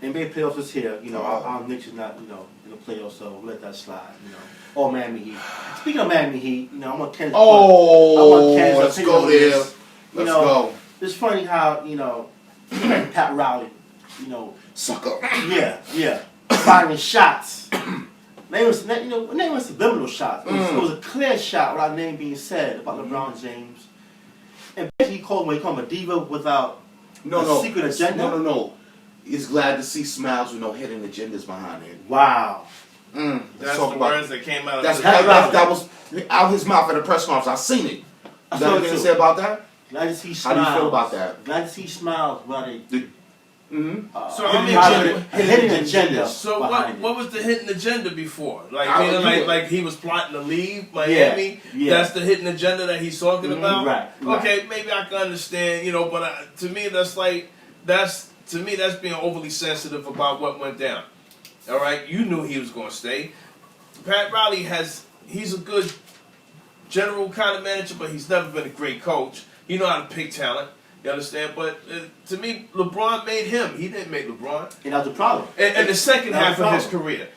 NBA playoffs is here. You know, our Knicks is not, you know, in the playoffs, so we'll let that slide, you know. Oh, Miami Heat. Speaking of Miami Heat, you know, I want Ken's Let's opinion go on there. this. You Let's know, go. It's funny how, you know, Pat Riley, you know, Sucker. yeah, firing shots. They not even subliminal shots. It was a clear shot without name being said about LeBron James. And basically, he called him a diva without a secret agenda. No. He's glad to see smiles with no hidden agendas behind it. Wow. That's the words that came out of that was out his mouth at a press conference. I seen it. Is that anything to say about that? Glad to see smiles. How do you feel about that? Glad to see smiles without a So I mean, hidden agenda. So what was the hidden agenda before? Like he was plotting to leave Miami. Yeah. That's the hidden agenda that he's talking about. Right. Okay, maybe I can understand. But to me that's being overly sensitive about what went down. All right, you knew he was going to stay. Pat Riley he's a good general kind of manager, but he's never been a great coach. He know how to pick talent. You understand? But to me, LeBron made him. He didn't make LeBron. And that's the problem. And the second half of his career.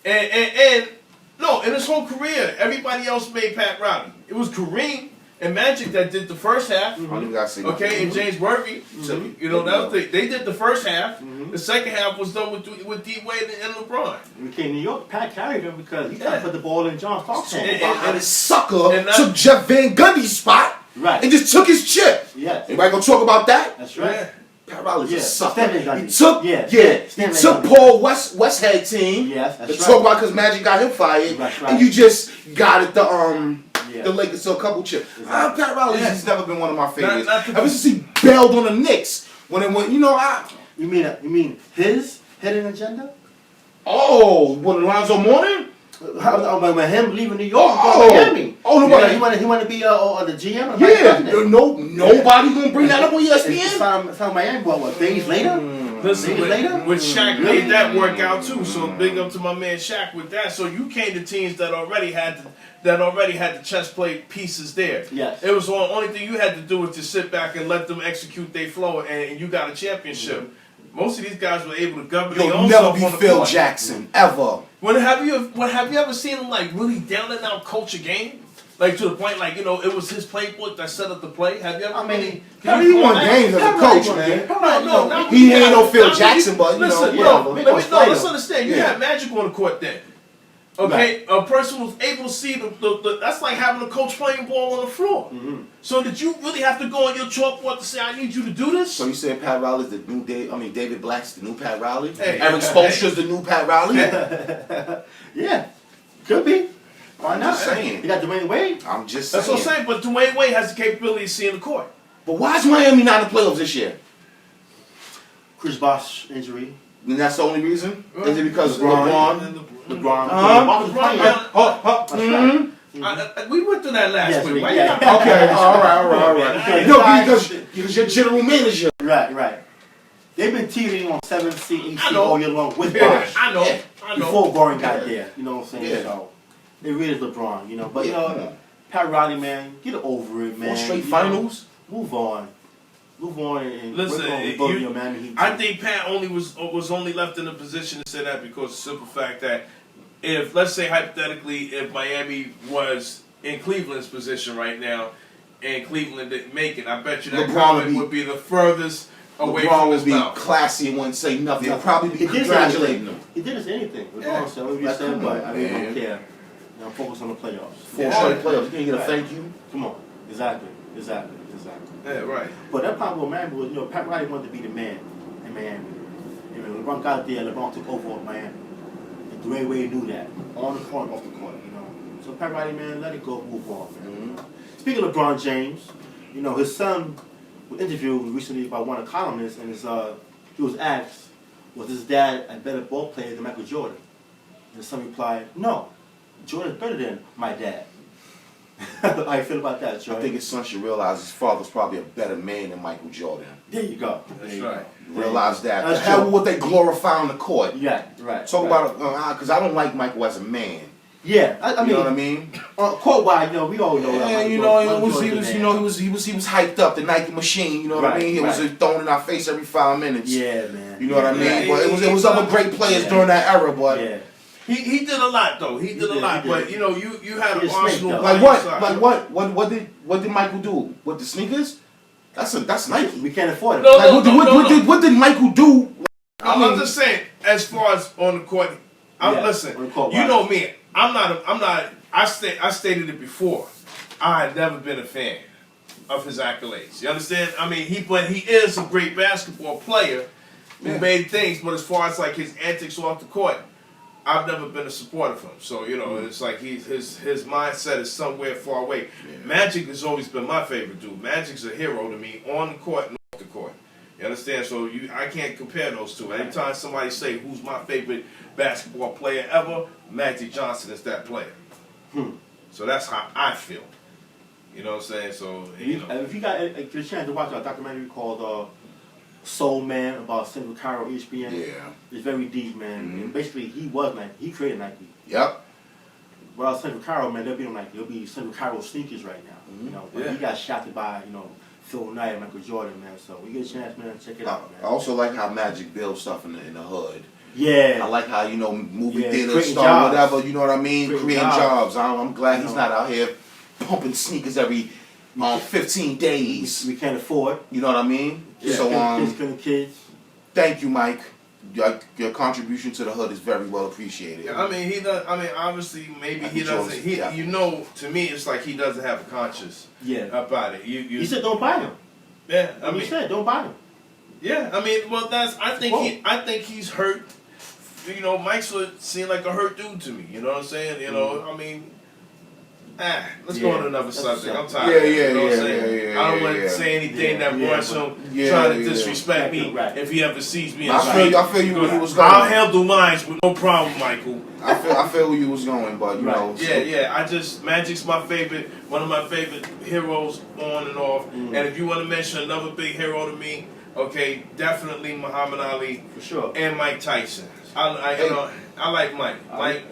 And in his whole career, everybody else made Pat Riley. It was Kareem and Magic that did the first half. Okay, and James Worthy. They did the first half. The second half was done with D Wade and LeBron. Okay, New York, Pat carried him because he tried to put the ball in John Stark's hand. And his sucker took Jeff Van Gundy's spot. Right. And just took his chip. Yes. Anybody gonna talk about that? That's right. Yeah. Pat Riley's a sucker. Stanley He took Paul Westhead team. Yes, that's to right. talk about because Magic got him fired. That's right. And you just got it the Lakers to a couple chips. Exactly. Pat Riley, he's never been one of my favorites. Ever since he bailed on the Knicks when it went, You mean his hidden agenda? Oh, when Alonzo Mourning? When him leaving New York and going to Miami. Oh, nobody. He wanted to be the GM. Nobody gonna bring that up on ESPN. Found Miami. What? Days later. Listen, with Shaq made that work out too. So big up to my man Shaq with that. So you came to teams that already had the chess play pieces there. Yes. It was the only thing you had to do was to sit back and let them execute their flow, and you got a championship. Most of these guys were able to govern their own You'll never self be on the Phil court. Jackson ever. Have you ever seen him really down and out coach a game? Like to the point it was his playbook that set up the play. Have you ever? He won games as a coach, man. No, he ain't no Phil Jackson, but listen, let's understand. You had Magic on the court then. Okay, a person was able to see the that's like having a coach playing ball on the floor. So did you really have to go on your chalkboard to say, I need you to do this? So you said Pat Riley's the new David Black's the new Pat Riley? Hey, Eric Spoelstra's the new Pat Riley? Yeah, could be. Why not? I'm just saying. You got Dwayne Wade. I'm just saying. That's what I'm saying, but Dwayne Wade has the capability of seeing the court. But why is Miami not in the playoffs this year? Chris Bosh injury. And that's the only reason? Is it because of LeBron? We went through that last week. Okay, all right. No, because you're general manager. Right. They've been teetering on 7 seed, 8 seed all year long with Bosh. I know. Before Goring got there, you know what I'm saying? Yeah. So, it really is LeBron, But, Pat Riley, man, get over it, man. 4 straight finals? Move on and listen. I think Pat was only left in a position to say that because of the simple fact that if, let's say hypothetically, if Miami was in Cleveland's position right now and Cleveland didn't make it, I bet you that comment would be the furthest away from his mouth. LeBron would be classy and wouldn't say nothing. He'll probably be congratulating him. He didn't say anything. LeBron said what he said, but I don't care. I'm focused on the playoffs. 4 straight playoffs. You can't get a thank you. Come on. Exactly. Yeah, right. But that problem with Miami was, Pat Riley wanted to be the man in Miami. LeBron got there, LeBron took over Miami. And Dwayne Wade knew that. On the court, off the court, So Pat Riley, man, let it go, move on, man. Speaking of LeBron James, his son was interviewed recently by one of the columnists, and he was asked, was his dad a better ball player than Michael Jordan? And his son replied, no, Jordan's better than my dad. How you feel about that, Joe? I think his son should realize his father's probably a better man than Michael Jordan. There you go. That's right. Realize that. The hell with what they glorify on the court. Yeah, right. Talk about it, because I don't like Michael as a man. Yeah, I mean, you know what I mean? Court-wise, we all know that. Yeah, he was hyped up, the Nike machine. You know what I mean? It was thrown in our face every 5 minutes. Yeah, man. You know what I mean? But it was other great players during that era, but. Yeah. He did a lot though. He did a lot, but you had an arsenal. Like what? What did Michael do with the sneakers? That's Nike. We can't afford it. What did Michael do? I'm just saying, as far as on the court, Listen, you know me. I'm not. I stated it before. I had never been a fan of his accolades. You understand? I mean, but he is a great basketball player who made things. But as far as like his antics off the court, I've never been a supporter of him. So you know, it's like his mindset is somewhere far away. Yeah. Magic has always been my favorite dude. Magic's a hero to me on the court and off the court. You understand? So I can't compare those two. Anytime somebody say who's my favorite basketball player ever, Magic Johnson is that player. So that's how I feel. You know what I'm saying? So you know, if you got a chance to watch a documentary called Soul Man about Senator Cairo HBN, it's very deep, man. And basically, he was Nike. He created Nike. Yep. Well, Senator Cairo, man, they'll be on Nike. They'll be Senator Cairo sneakers right now. You know, but he got shafted by Phil Knight and Michael Jordan, man. So we get a chance, man. Check it out, man. I also like how Magic builds stuff in the hood. Yeah. I like how movie theaters, star, whatever. You know what I mean? Creating jobs. I'm glad he's not out here pumping sneakers every 15 days. We can't afford. You know what I mean? Yeah. So kids. Thank you, Mike. Your contribution to the hood is very well appreciated. Yeah, I mean, he does. I mean, obviously, maybe he doesn't. You know, to me, it's like he doesn't have a conscience. About it. He said, "Don't buy them." Yeah, I mean, he said, "Don't buy them." Yeah, I mean, well, I think he's hurt. You know, Mike's would seem like a hurt dude to me. You know what I'm saying? You know, I mean. Let's go on to another subject. I'm tired. I don't want to say anything that warrants him trying to disrespect me if he ever sees me. I feel you where he was going. I'll handle mine with no problem, Michael. I feel where you was going, but you know. Magic's my favorite, one of my favorite heroes on and off. And if you want to mention another big hero to me, okay, definitely Muhammad Ali for sure, and Mike Tyson. I like Mike.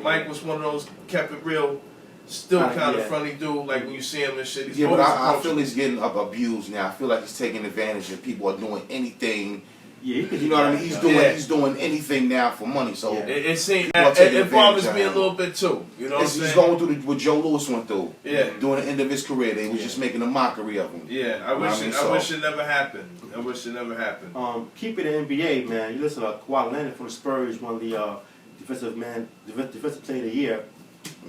Mike was one of those kept it real. Still kind of friendly dude, like when you see him and shit. He's but I feel he's getting abused now. I feel like he's taking advantage and people are doing anything. You know what I mean? He's doing anything now for money. So it bothers me a little bit too. You know what I'm saying? He's going through what Joe Louis went through. During the end of his career, they was just making a mockery of him. I wish it never happened. I wish it never happened. Keep it in NBA, man. You listen to Kawhi Leonard from the Spurs, won the defensive player of the year.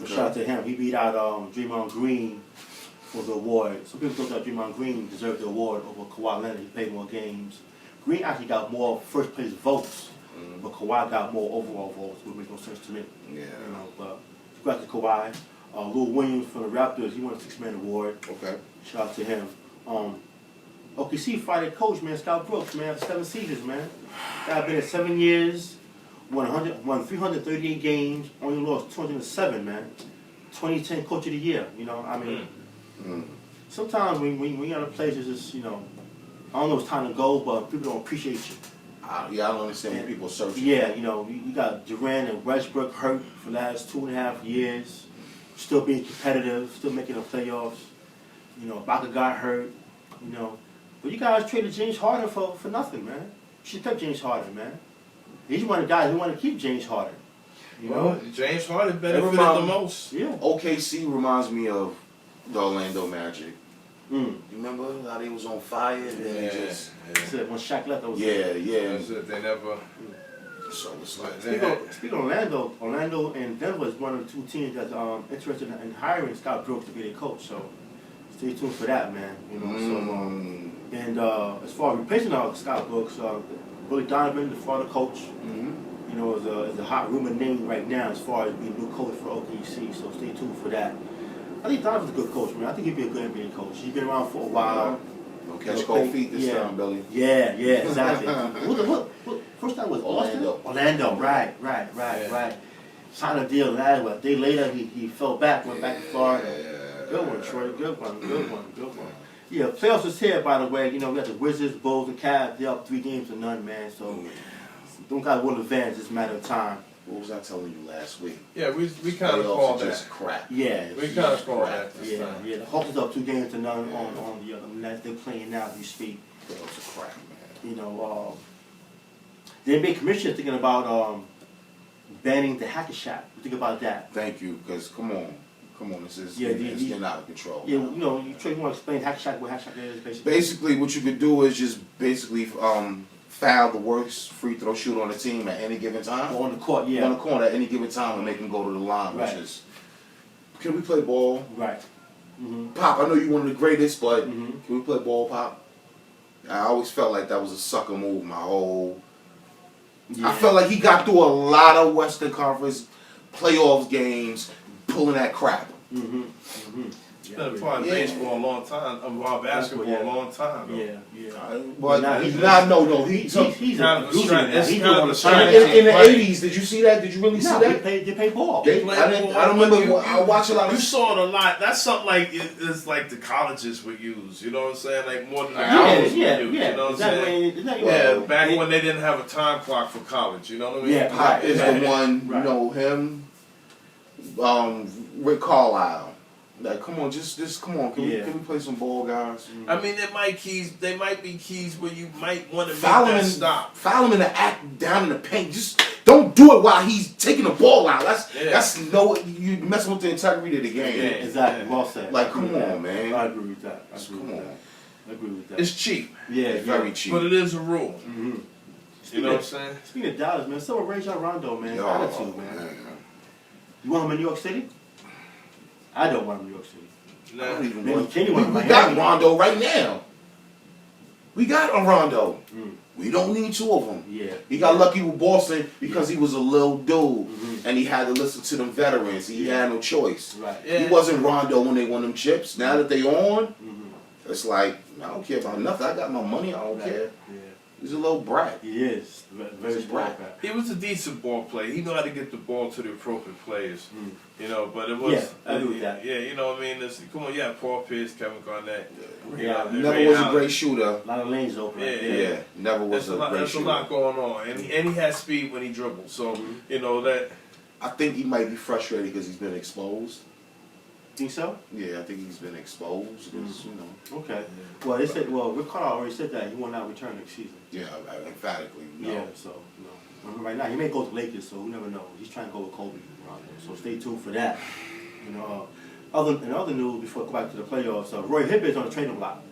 Shout out to him. He beat out Draymond Green for the award. Some people thought that Draymond Green deserved the award over Kawhi Leonard. He played more games. Green actually got more first place votes, but Kawhi got more overall votes, which makes no sense to me. But congrats to Kawhi. Lou Williams from the Raptors, he won a 6-man award. Shout out to him. OKC fighting coach, man, Scott Brooks, man, after 7 seasons, man. Guy been at 7 years. Won 338 games, only lost 207, man. 2010 Coach of the Year, you know. I mean, sometimes when you're in a place, it's just, I don't know it's time to go, but people don't appreciate you. I don't understand when people are searching. You got Durant and Westbrook hurt for the last 2.5 years, still being competitive, still making the playoffs. Ibaka got hurt, But you guys traded James Harden for nothing, man. You should have kept James Harden, man. He's one of the guys who want to keep James Harden. James Harden benefited the most. OKC reminds me of the Orlando Magic. You remember how they was on fire and then when Shaq left, That's it. They never. So it's like speaking of Orlando and Denver is one of the 2 teams that's interested in hiring Scott Brooks to be their coach. So stay tuned for that, man. And as far as replacing Scott Brooks, Billy Donovan, the Florida coach, is a hot rumor name right now as far as being new coach for OKC. So stay tuned for that. I think Donovan's a good coach, man. I think he'd be a good NBA coach. He's been around for a while. Don't catch cold feet this time, Billy. Yeah, exactly. what first time was Orlando. Right. Signed a deal last a day later. He fell back, went back to Florida. Good one, Troy. Good one. Yeah, playoffs is here, by the way. We got the Wizards, Bulls, and Cavs. They're up 3 games to none, man. So don't got to win advance. It's a matter of time. What was I telling you last week? Yeah, we kind of called that. Just crap. Yeah, we kind of called that. The Hawks is up 2 games to none on the Nets. They're playing now as we speak. Playoffs are crap, man. The NBA commissioner thinking about banning the hacker shot. Think about that. Thank you, because come on, this is it's getting out of control. Yeah, you want to explain hacker shot, what hacker shot is basically. Basically, what you could do is just basically foul the worst free throw shooter on the team at any given time. On the court, yeah. On the court at any given time and make him go to the line, Right. which is, can we play ball? Right. Mm-hmm. Pop, I know you're one of the greatest, but Mm-hmm. can we play ball, Pop? I always felt like that was a sucker move my whole... Yeah. I felt like he got through a lot of Western Conference playoffs games pulling that crap. Mm-hmm. Mm-hmm. He's been a part of baseball a long time, basketball a long time. Though. Yeah, yeah. But Nah, he's he's- not, no, He's kind a of a strength. It's He's kind of doing a the strength. in the Right. 80s, did you see that? Did you really see No, that? they play ball. I don't remember. I watch a lot You of... saw it a lot. That's something like it's like the colleges would use. You know what I'm saying? Like more than the Yeah, colleges yeah, would use. yeah. You know what I'm saying? Exactly. Yeah, back when they didn't have a time clock for college. You know what I mean? Yeah. Pop is Right. the one, Right. you know, him, Rick Carlisle. Like, come on, just come on. Can we play some ball, guys? I mean, they might be keys where you might want to make Foul him that in, stop. foul him in the act down in the paint. Just don't do it while he's taking the ball out. That's no, you messing with the integrity of the game. Yeah. Exactly. Well said. Like, I come agree with on, that. man. I agree with that. Come on. I agree with that. It's cheap, yeah, Very cheap. but it is a rule. Mm-hmm. You know what I'm saying? Speaking of Dallas, man, so Ray John Rondo, man, Yo, attitude, man. You want him in New York City? I don't want him in New York City. I don't even Maybe want. Kenny want him We in got Miami. Rondo right now. We got a Rondo. Mm. We don't need two of them. Yeah. He got lucky with Boston because he was a little dude Mhm. and he had to listen to them veterans. He had no choice. Right. Yeah. He wasn't Rondo when they won them chips. Now that they on, Mm-hmm. it's like, I don't care about nothing. I got my money. I don't Right. care. Yeah. He's a little brat. He is. Very He's a smart. brat. He was a decent ball player. He knew how to get the ball to the appropriate players. Mm. You know, but it was. Yeah, I agree with that. Yeah, you know what I mean? Come on, yeah, Paul Pierce, Kevin Garnett. Yeah. and Never Ray was a Allen. great shooter. A lot of lanes open. Yeah, right Yeah, there. never was There's a great there's a shooter. lot going on, and he has speed when he dribbles. So you know that. I think he might be frustrated because he's been exposed. Think so? Yeah, I think he's been exposed because, you know. Okay. Well, they said. Well, Rick Carlisle already said that he will not return next season. Yeah, emphatically. No. Yeah. So right now he may go to Lakers, so we never know. He's trying to go with Kobe around there. So stay tuned for that. You know. In other news, before I go back to the playoffs, Roy Hibbert's on the trading block.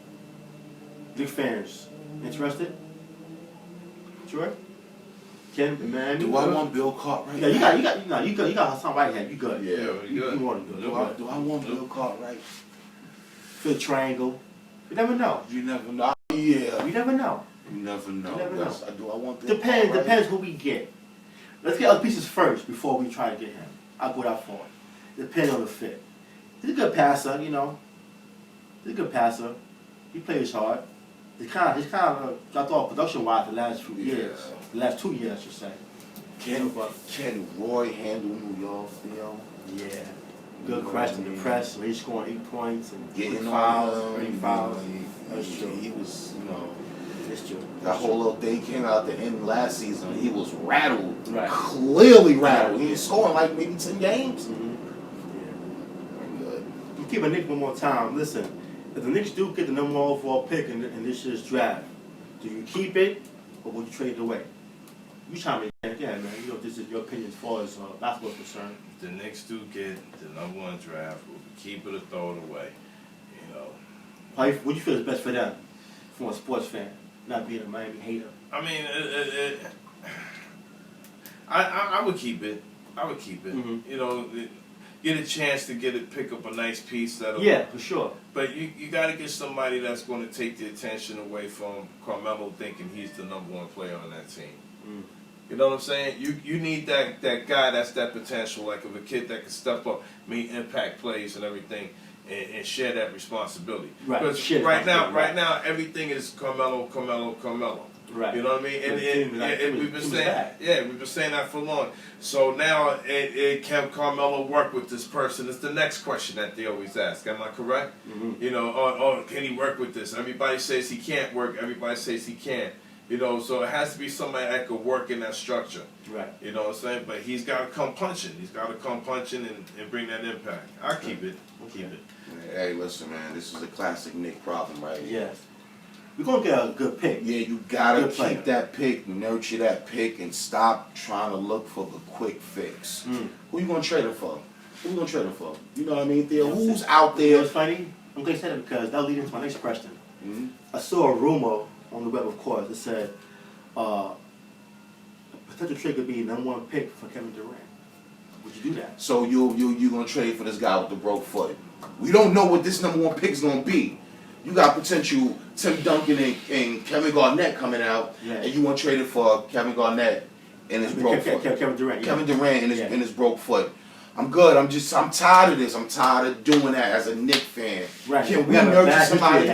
Big fans. Interested? Sure. Ken, man. Do I want Bill Cartwright? Yeah, you got something right here. You good? Yeah. You want to go. Do I want Bill Cartwright? Feel triangle. You never know. You never know. Yeah. You never know. You never know. You never know. Do I want Bill Depends. Cartwright? Depends who we get. Let's get other pieces first before we try to get him. I'll go that far. Depends on the fit. He's a good passer, you know. He's a good passer. He plays hard. He's kind of dropped off production-wise the last few years. The last 2 years, I should say. Can Roy handle New York, Theo? Yeah. Good crash in the press. So he's scoring 8 points and Getting fouls, on 30 fouls. That's He true. was, you know, That's true. that whole little thing came out at the end last season. He was rattled. Right. Clearly rattled. He was scoring like maybe 10 games. Mm-hmm. Good. I'm keeping Knicks one more time. Listen, if the Knicks do get the number 1 overall pick in this year's draft, do you keep it or would you trade it away? You chime in, yeah, man. You know, this is your opinion as far as basketball is concerned. If the Knicks do get the #1 draft, we'll keep it or throw it away. You know. What do you feel is best for them, from a sports fan, not being a Miami hater? I mean, I would keep it. I would keep it. Mhm. You know, get a chance to pick up a nice piece that'll. Yeah, for sure. But you got to get somebody that's going to take the attention away from Carmelo thinking he's the #1 player on that team. Mm. You know what I'm saying? You need that guy that's that potential, like of a kid that can step up, make impact plays and everything, and share that responsibility. Right. Because Share right responsibility, now everything is Carmelo. Right. You know what I mean? And we've been saying, we've been saying that for long. So now, can Carmelo work with this person? It's the next question that they always ask. Am I correct? Mm-hmm. You know, or can he work with this? Everybody says he can't work. Everybody says he can't. You know, so it has to be somebody that could work in that structure. Right. You know what I'm saying? But he's got to come punching. He's got to come punching and bring that impact. I'll keep it. I'll keep it. Hey, listen, man. This is a classic Nick problem right here. Yes. We're going to get a good pick. Yeah, you gotta Good player. keep that pick, nurture that pick, and stop trying to look for the quick fix. Mm. Who you gonna trade it for? Who you gonna trade it for? You know what I mean, Theo? Yeah, Who's out You know there? what's funny? I'm going to say that because that'll lead into my next question. Mhm. I saw a rumor on the web, of course, that said a potential trade could be #1 pick for Kevin Durant. Would you do that? So you gonna trade for this guy with the broke foot? We don't know what this #1 pick's gonna be. You got potential Tim Duncan and Kevin Garnett coming out, and you want to trade it for Kevin Garnett and his broke foot. Kevin Durant. Kevin Durant and his broke foot. I'm good. I'm tired of this. I'm tired of doing that as a Knicks fan. Right. Can we nurture somebody?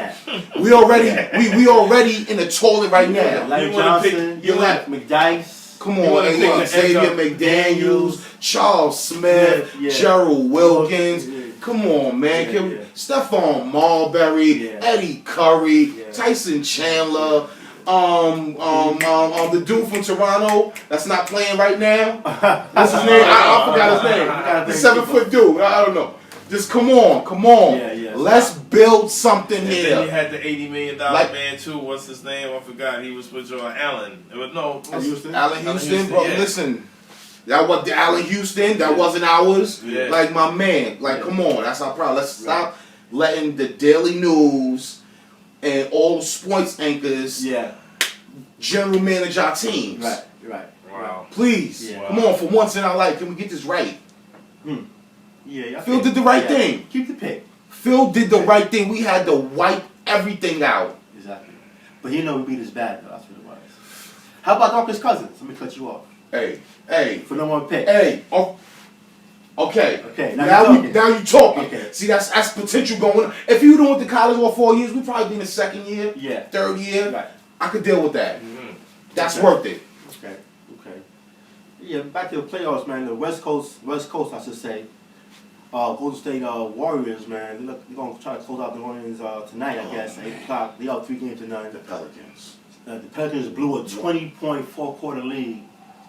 We already in the toilet right now. Larry Johnson, McDice. Come on, Xavier McDaniels, Charles Smith, Gerald Wilkins. Come on, man. Stephon Marbury, Eddie Curry, Tyson Chandler, the dude from Toronto that's not playing right now. What's his name? I forgot his name. The 7-foot dude. I don't know. Just come on. Let's build something here. Then you had the $80 million man too. What's his name? I forgot. He was with Allen. Allen Houston, bro. Listen. That was Allen Houston. That wasn't ours. Yeah. Like my man. Like come on. That's our problem. Let's stop letting the Daily News and all the sports anchors general manage our teams. Right. Wow. Please. Yeah. Come on. For once in our life, can we get this right? Yeah. Phil did the right thing. Keep the pick. Phil did the right thing. We had to wipe everything out. Exactly. But he know we beat his bad though. That's what it was. How about Marcus Cousins? Let me cut you off. Hey. For #1 pick. Hey. Oh. Okay. Now you talking. Okay. See, that's potential going on. If you doing the college all 4 years, we probably be in the second year, third year. Right. I could deal with that. That's worth it. Okay. Yeah, back to the playoffs, man. The West Coast, I should say. Golden State Warriors, man. They're gonna try to close out the Warriors tonight, I guess. 8 o'clock. They up 3-0. The Pelicans. The Pelicans blew a 20-point four-quarter lead.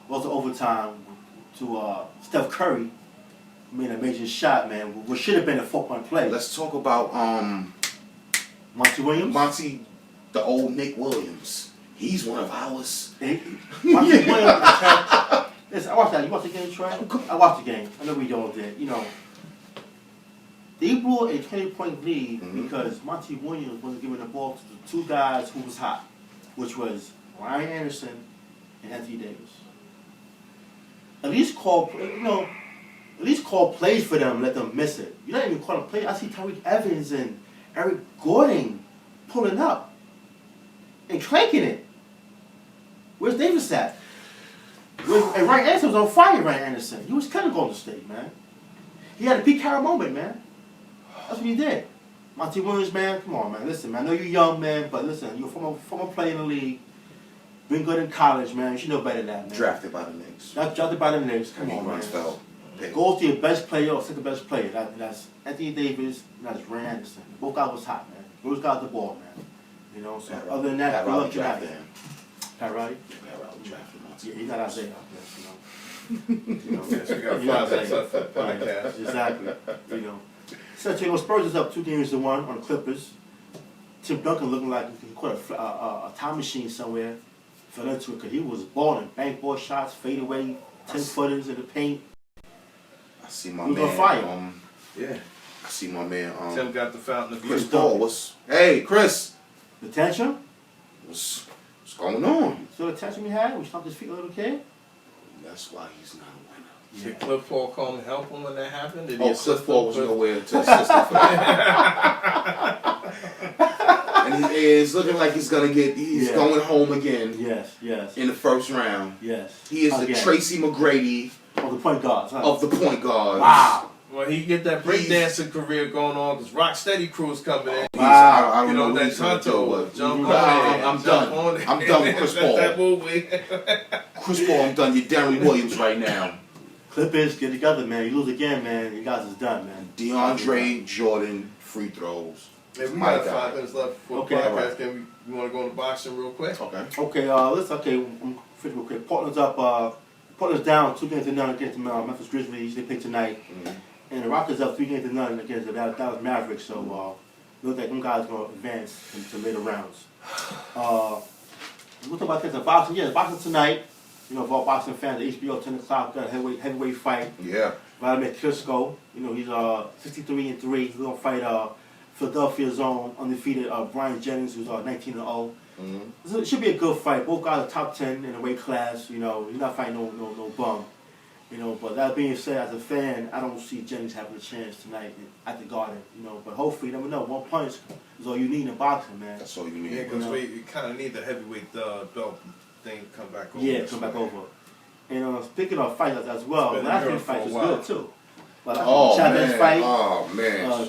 Lost to overtime to Steph Curry. Made a major shot, man. What should have been a 4-point play. Let's talk about Monty Williams. Monty, the old Nick Williams. He's one of ours. Monty Williams. Listen, I watched that. You watched the game, Trey? I watched the game. I know we all did. You know, they blew a 20-point lead because Monty Williams wasn't giving the ball to the 2 guys who was hot, which was Ryan Anderson and Anthony Davis. At least call plays for them. Let them miss it. You're not even calling plays. I see Tariq Evans and Eric Gordon pulling up and cranking it. Where's Davis at? And Ryan Anderson was on fire. Ryan Anderson. He was kind of Golden State, man. He had a peak Carroll moment, man. That's what he did. Monty Williams, man. Come on, man. Listen, man. I know you're young, man, but listen, you're a former player in the league. Been good in college, man. You should know better than that, man. Drafted by the Knicks. Not drafted by the Knicks. Come on, man. Goes to your best player or second best player. That's Anthony Davis. That's Ryan Anderson. Both guys was hot, man. Both guys the ball, man. You know. So other than that, good luck tonight. Pat Riley. Pat Riley drafted Monty. Yeah, he got Isaiah out there. You know. Yes, we got 5 minutes left for the podcast. Exactly. You know. So Spurs is up 2-1 on the Clippers. Tim Duncan looking like he caught a time machine somewhere. Fell into it because he was balling. Bank ball shots, fade away, 10-footers in the paint. I see my man. I see my man. Tim got the fountain of Chris youth. Paul. Hey, Chris. The tantrum? What's going on? So the tantrum he had? We stomped his feet a little kid? That's why he's not a winner. Did Cliff Paul come and help him when that happened? Did Cliff Paul was nowhere to assist him for that. And he is looking like he's going home again. Yes. In the first round. Yes. He is the Tracy McGrady of the point guards. Huh? Of the point guards. Wow. Well, he get that breakdancing career going on because Rocksteady Crew's coming in. Wow. I don't know that Tonto. I'm done. I'm done with Chris Paul. That movie. Chris Paul, I'm done. You're Darren Williams right now. Clippers, get together, man. You lose again, man. You guys is done, man. DeAndre Jordan free throws. Hey, we got 5 minutes left for the podcast. Right. You want to go into boxing real quick? Okay. I'm real quick. Portland's up. Portland's down 2-0 against the Memphis Grizzlies. They play tonight. And the Rockets up 3-0 against the Dallas Mavericks. So looks like them guys are going to advance to later rounds. We'll talk about the boxing. Yeah, boxing tonight. You know, for all boxing fans, the HBO 10 o'clock got a heavyweight fight. Yeah. Vladimir Klitschko. You know, he's 63-3. He's going to fight Philadelphia's own undefeated Brian Jennings, who's 19-0. So it should be a good fight. Both guys are top 10 in the weight class. You know, you're not fighting no bum. You know, but that being said, as a fan, I don't see Jennings having a chance tonight at the Garden. You know, but hopefully, you never know. 1 punch is all you need in boxing, man. That's all you need. Yeah, because we kind of need the heavyweight belt thing to come back over. Yeah, come back over. And speaking of fights as well, last week's fight was good too. But Chavez fight,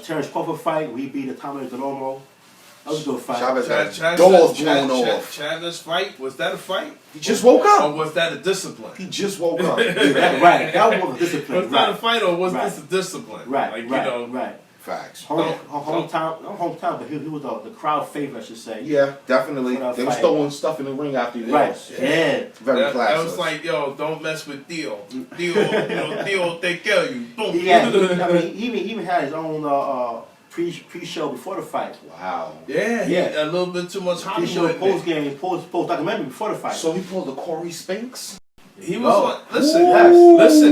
Terrence Crawford fight, we beat the Tommy DeLomo. That was a good fight. Chavez got doors blown off. Chavez fight, was that a fight? He just woke up. Or was that a discipline? He just woke up. Right, that was a discipline. Was that a fight or was this a discipline? Right, like, right, you know, right. Facts. Hometown, but he was the crowd favorite, I should say. Yeah, definitely. They was throwing stuff in the ring after he lost. Yeah. Very classy. That was like, yo, don't mess with Theo. Theo take care of you. Boom. He even had his own pre-show before the fight. Wow. Yeah, a little bit too much Hollywood. Pre-show, post documentary before the fight. So he pulled the Corey Spinks? He was listen,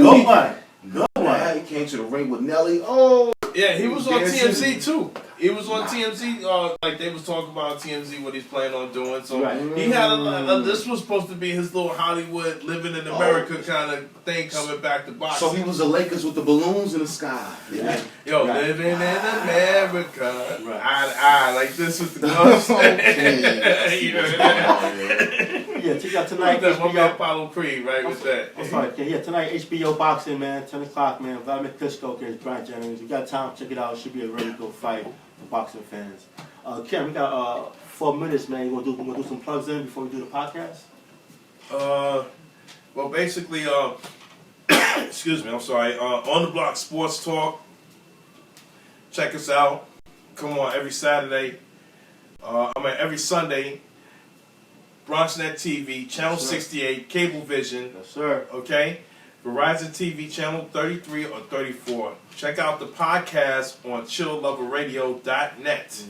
Good one. He came to the ring with Nelly. Oh. Yeah, he was on TMZ too. He was on TMZ, like they was talking about TMZ, what he's planning on doing. So he had this was supposed to be his little Hollywood living in America kind of thing coming back to boxing. So he was the Lakers with the balloons in the sky. Yeah. Yo, living in America. Eye to eye, like this with the gloves. Yeah, check out tonight. My man Apollo Creed, right with that. I'm sorry. Yeah, tonight HBO boxing, man. 10 o'clock, man. Vladimir Klitschko against Brian Jennings. You got time? Check it out. It should be a really good fight for boxing fans. Ken, we got 4 minutes, man. You gonna do some plugs in before we do the podcast? Well, basically, excuse me, I'm sorry. On the Block Sports Talk. Check us out. Come on every Saturday. Every Sunday. BronxNet TV, Channel 68, Cablevision. Yes, sir. Okay? Verizon TV, Channel 33 or 34. Check out the podcast on chillloverradio.net.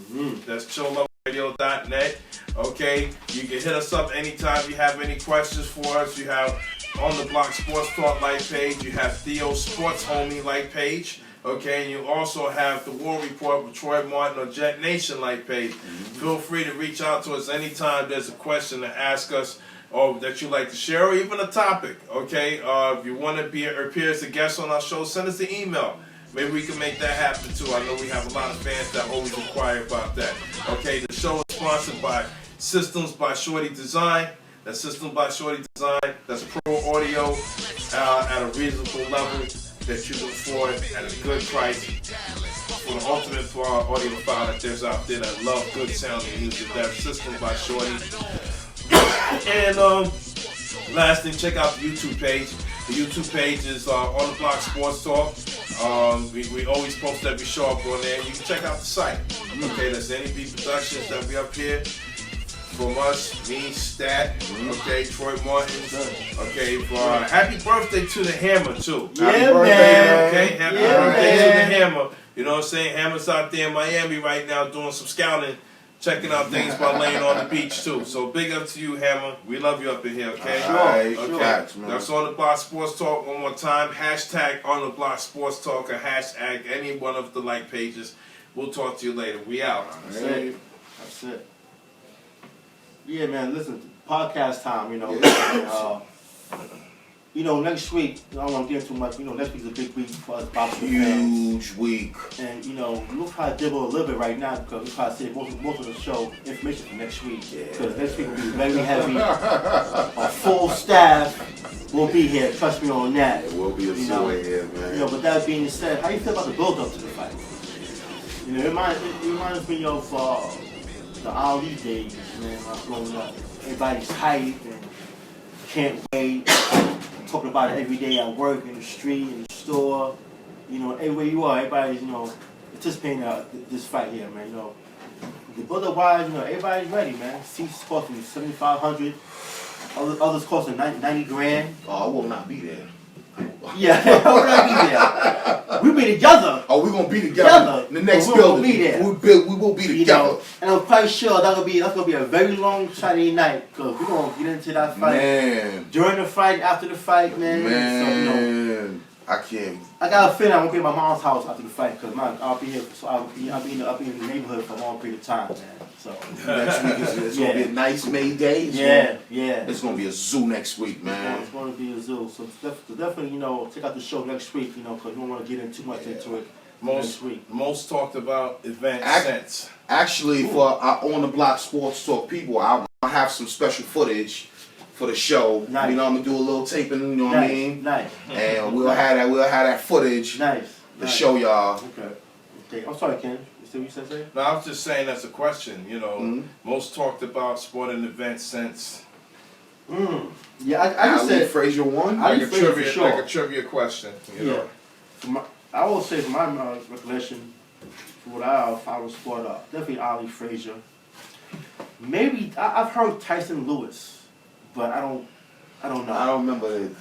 That's chillloverradio.net. Okay? You can hit us up anytime you have any questions for us. You have On the Block Sports Talk like page. You have Theo Sports Homie like page. Okay, and you also have the War Report with Troy Martin or Jet Nation like page. Feel free to reach out to us anytime there's a question to ask us or that you'd like to share or even a topic. Okay, if you want to appear as a guest on our show, send us an email. Maybe we can make that happen too. I know we have a lot of fans that always inquire about that. Okay, the show is sponsored by Systems by Shorty Design. That's Systems by Shorty Design. That's pro audio at a reasonable level that you can afford at a good price for the ultimate for our audiophile that there's out there that love good sounding music. That's Systems by Shorty. And last thing, check out the YouTube page. The YouTube page is On the Block Sports Talk. We always post every show up on there. You can check out the site. Okay, that's N.E.B Productions that we up here. From us, me, Stat, okay, Troy Martin, okay, for happy birthday to the Hammer too. Yeah, man. Okay, happy birthday to the Hammer. You know what I'm saying? Hammer's out there in Miami right now doing some scouting, checking out things by laying on the beach too. So big up to you, Hammer. We love you up in here, okay? Sure. That's On the Block Sports Talk one more time. Hashtag On the Block Sports Talk or hashtag any one of the like pages. We'll talk to you later. We out. That's it. Yeah, man, listen, podcast time, you know. You know, next week, I don't want to get too much, you know, next week's a big week for us boxing fans. Huge week. And, you know, we'll probably dibble a little bit right now because we'll probably save most of the show information for next week. Because next week will be very heavy. Our full staff will be here, trust me on that. It will be a sway here, man. You know, but that being said, how you feel about the build-up to the fight? You know, it reminds me of the Ali days, man, when I was growing up. Everybody's hyped and can't wait. Talking about it every day at work, in the street, in the store. You know, everywhere you are, everybody's, you know, anticipating this fight here, man. You know, the build-up wise, you know, everybody's ready, man. Seats costing $7,500. Others costing 90 grand. Oh, I will not be there. Yeah, I will not be there. We'll be together. Oh, we're gonna be together in the next building. Be there. We will be together. You know, and I'm quite sure that's gonna be a very long Saturday night because we're gonna get into that fight Man. during the fight, after the fight, man. Man. So, you know, I can't. I got a feeling I won't be at my mom's house after the fight because I'll be here. So I'll be in the neighborhood for a long period of time, man. So Next week it's gonna be a nice May Day. It's gonna be a zoo next week, man. It's gonna be a zoo. So definitely, you know, check out the show next week. You know, because we don't want to get in too much into it. Most talked about event since. Actually, for our On the Block Sports Talk people, I have some special footage for the show. Nice. You know, I'm gonna do a little taping. You know what I mean? Nice. And we'll have that footage. Nice. To show y'all. Okay. I'm sorry, Ken. You see what you said? No, I was just saying that's a question. You know, most talked about sporting events since. Yeah, I just said Frazier won. Like a trivia question. You know. I will say from my recollection, from what I follow sport, definitely Ali Frazier. Maybe I've heard Tyson Lewis, but I don't know. I don't remember it.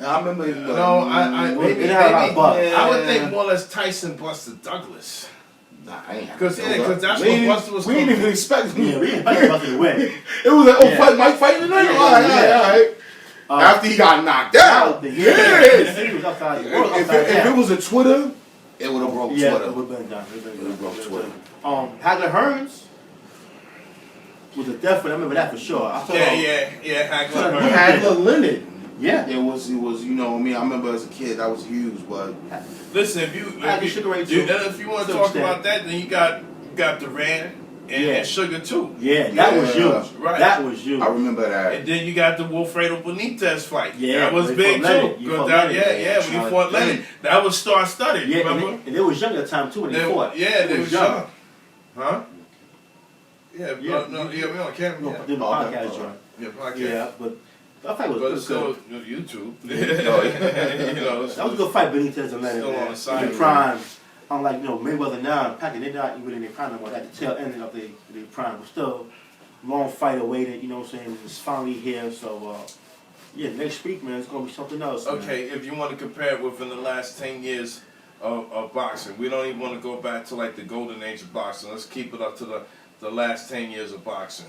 I remember it. Maybe I would think more or less Tyson Buster Douglas. Nah, I ain't. Because that's what Buster was. We didn't even expect him. Yeah, we didn't expect Buster to win. It was like, Mike fighting tonight. All right. After he got knocked out. He was upside down. If it was a Twitter, it would have broke Twitter. Yeah, it would have been done. It would have broke Twitter. Hagler Hearns was a definite. I remember that for sure. Hagler Hearns. Hagler Leonard. Yeah. It was. You know, I remember as a kid, that was huge. But listen, if you want to talk about that, then you got Durant. And Sugar too. Yeah, that was huge. Right. That was huge. I remember that. And then you got the Wilfredo Benitez fight. Yeah, that was big too. When he fought Leonard. That was star-studded. Yeah, remember? And they was young at the time too when they fought. Yeah, they was young. Huh? Yeah, we on camera. No, the podcast joint. Yeah, podcast. Yeah, but that fight was good. Still YouTube. That was a good fight, Benitez and Leonard. Still on the side. In prime. Unlike, Mayweather now, Pacquiao, they're not even in their prime anymore. At the tail end of their prime. But still, long fight awaited, you know what I'm saying? It's finally here. So, next week, man, it's going to be something else. Okay, if you want to compare it within the last 10 years of boxing, we don't even want to go back to like the golden age of boxing. Let's keep it up to the last 10 years of boxing.